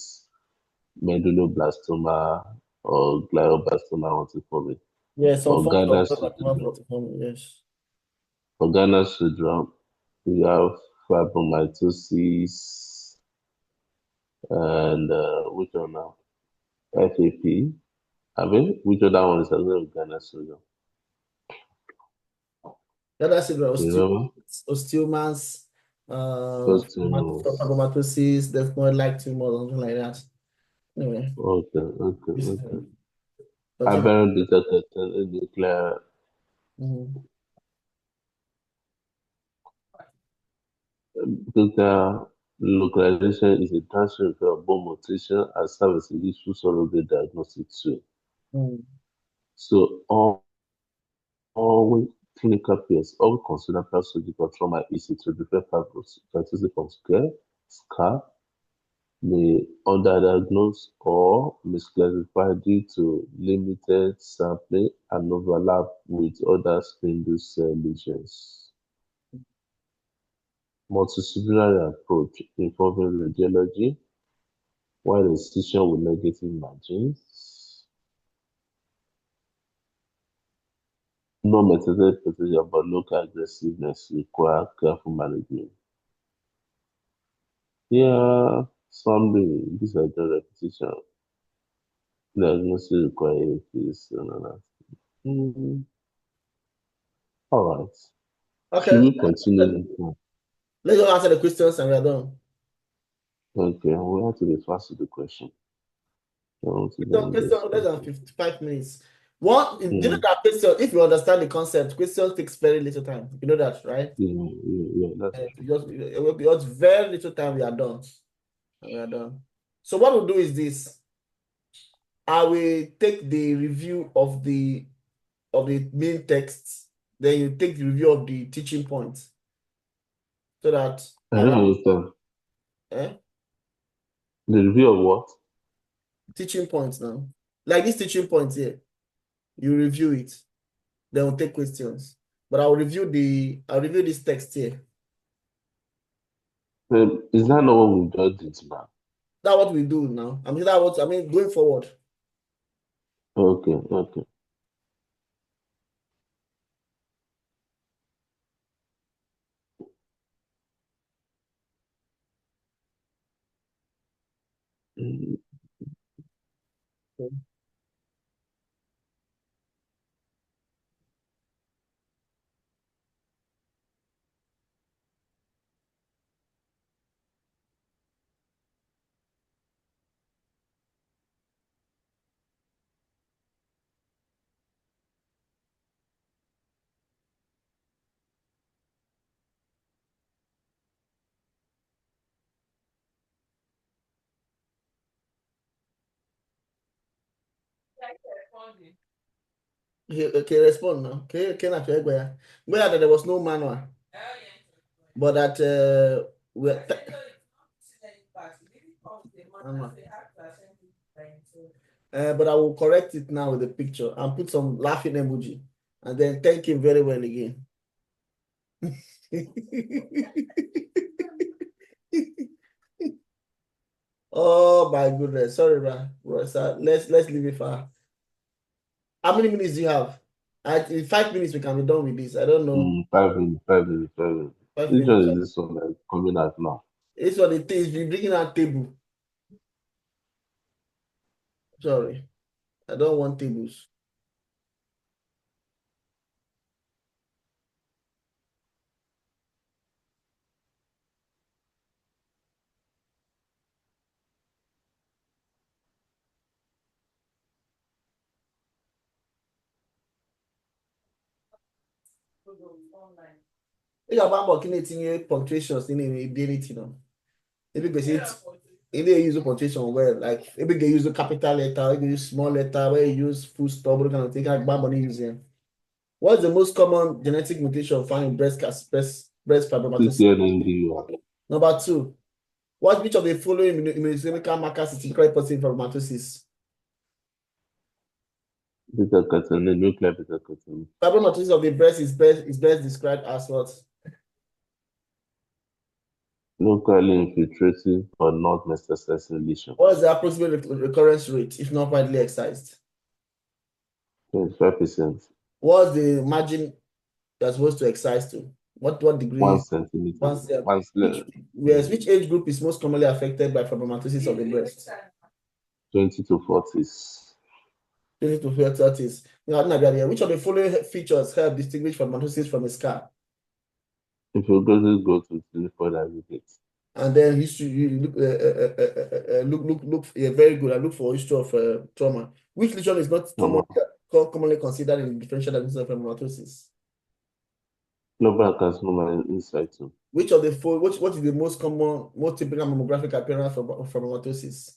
medulloblastoma or glioblastoma, what you call it. Yes, some For forms of Ghana's syndrome, yes. for Ghana's syndrome, we have fibromatosis and which one now? FAP. I mean, which other one is also Ghana's syndrome? The other syndrome, You remember? osteomas, Osteomas. fibromatosis, desmoid-like tumor, something like that. Anyway, Okay. continue. Aberrant beta-carotene nuclear. Nuclear localization is a transfer of bone mutation and serves as a useful surrogate diagnostic tool. So all clinical peers all consider surgical trauma easy to different fibrosis from scar, may underdiagnose or misclassify due to limited sampling and overlap with other spindle cell lesions. Multidisciplinary approach involving radiology, while incision with negative margins, no metastatic potential but local aggressiveness require careful management. Yeah, Sunday, this is the repetition. Diagnosis required is another. Mm, all right. Should Okay. we continue? Let's just answer the questions and we are done. Okay, we have to be fast with the question. I want to then Question just less than 55 minutes. One, do you know mm, that question, if you understand the concept, question takes very little time. You know that, right? yeah, that's true. It will be just very little time, we are done. We are done. So what we'll do is this. I will take the review of the main text, then you take the review of the teaching points. So that I don't understand. eh, The review of what? teaching points now. Like this teaching points here, you review it, then we'll take questions. But I'll review this text here. Is that not what we just did now? That's what we do now. I mean going forward. Okay, okay. Mm, Okay, respond now. Okay, now where that there was no manual, but that but I will correct it now with the picture and put some laughing emoji and then thank him very well again. Oh my goodness. Sorry, bro. Sir. Let's leave it for. How many minutes do you have? In 5 minutes we can be done with this. I don't know. 5 minutes, 5 minutes, 5 minutes. Five Which one minutes. is this one like coming out now? It's what it is. We're bringing out table. Sorry. I don't want tables. Ị ga-agba mbọ ka ị na-etinye punctuations ị na-ede anything on. Ebe gosi ị na-use punctuation well, like ebe ga-use capital letter, ebe use small letter, where you use full stop, kind of thing. Ị ga-agba mbọ na-use ya. What's the most common genetic mutation found in breast fibromatosis? CCNND1. Number 2. Which of the following immunochemical markers is correct positive fibromatosis? Beta catenin, nuclear beta catenin. Fibromatosis of the breast is best described as what? Locally infiltrative but not metastasizing lesion. What is the approximate recurrence rate if not widely excised? 25%. What's the margin you're supposed to excise to? What degree? 1 centimeter. Which age group is most commonly affected by fibromatosis of the breast? 20 to 40s. 20 to 30s. Which of the following features help distinguish fibromatosis from a scar? If you go to clinical aggregates. And then history, you look very good. I look for history of trauma. Which lesion is not commonly considered in differential diagnosis of fibromatosis? Global carcinoma in situ. Which of the four? What is the most common, most typical mammographic appearance of fibromatosis?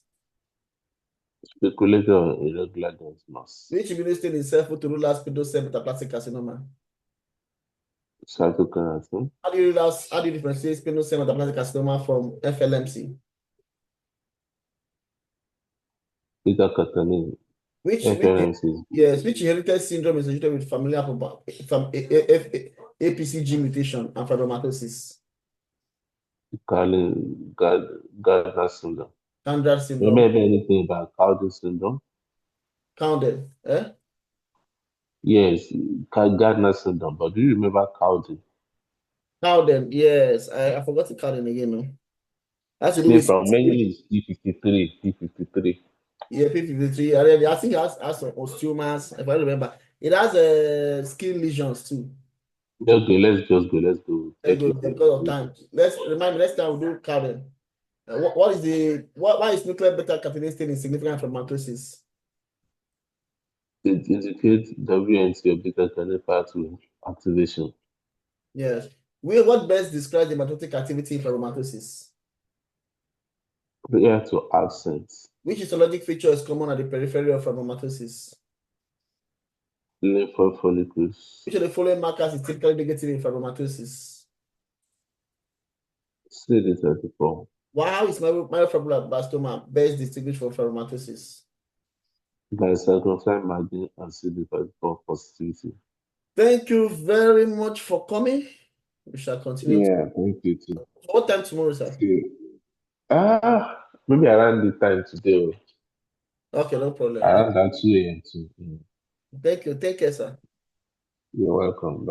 Speculated on irregular diagnosis. Which immunostain is helpful to rule out spindle-cell metaplastic carcinoma? Cytokeratin. How do you differentiate spindle-cell metaplastic carcinoma from FLMC? Beta catenin. Which inherited syndrome is associated with familial APCG mutation and fibromatosis? Gardner syndrome. Gardner syndrome. Remember anything about Cowden syndrome? Cowden, eh? Yes, Gardner syndrome. But do you remember Cowden? Cowden, yes. I forgot the Cowden again. No? Has to do Name with from many is P53, P53. yeah, P53. I think it has some osteomas, if I remember. It has skin lesions too. Let's go, let's go. Let's Check go it. there because of time. Let's remind me next time we'll do Karen. Why is nuclear beta caffeine still insignificant for mitosis? It indicates WNT or beta carotenin pathway activation. Yes. What best describes the mitotic activity in fibromatosis? Prior to absence. Which histologic feature is common at the periphery of fibromatosis? Lymphoid follicles. Which of the following markers is typically negative in fibromatosis? CD34. How is myofibroblastoma best distinguished from fibromatosis? By cyclophile margin and CD34 positivity. Thank you very much for coming. We shall continue. Yeah, thank you too. What time tomorrow, sir? Maybe around the time today. Okay, no problem. Around that 2 a.m. too. Thank you. Take care, sir. You're welcome.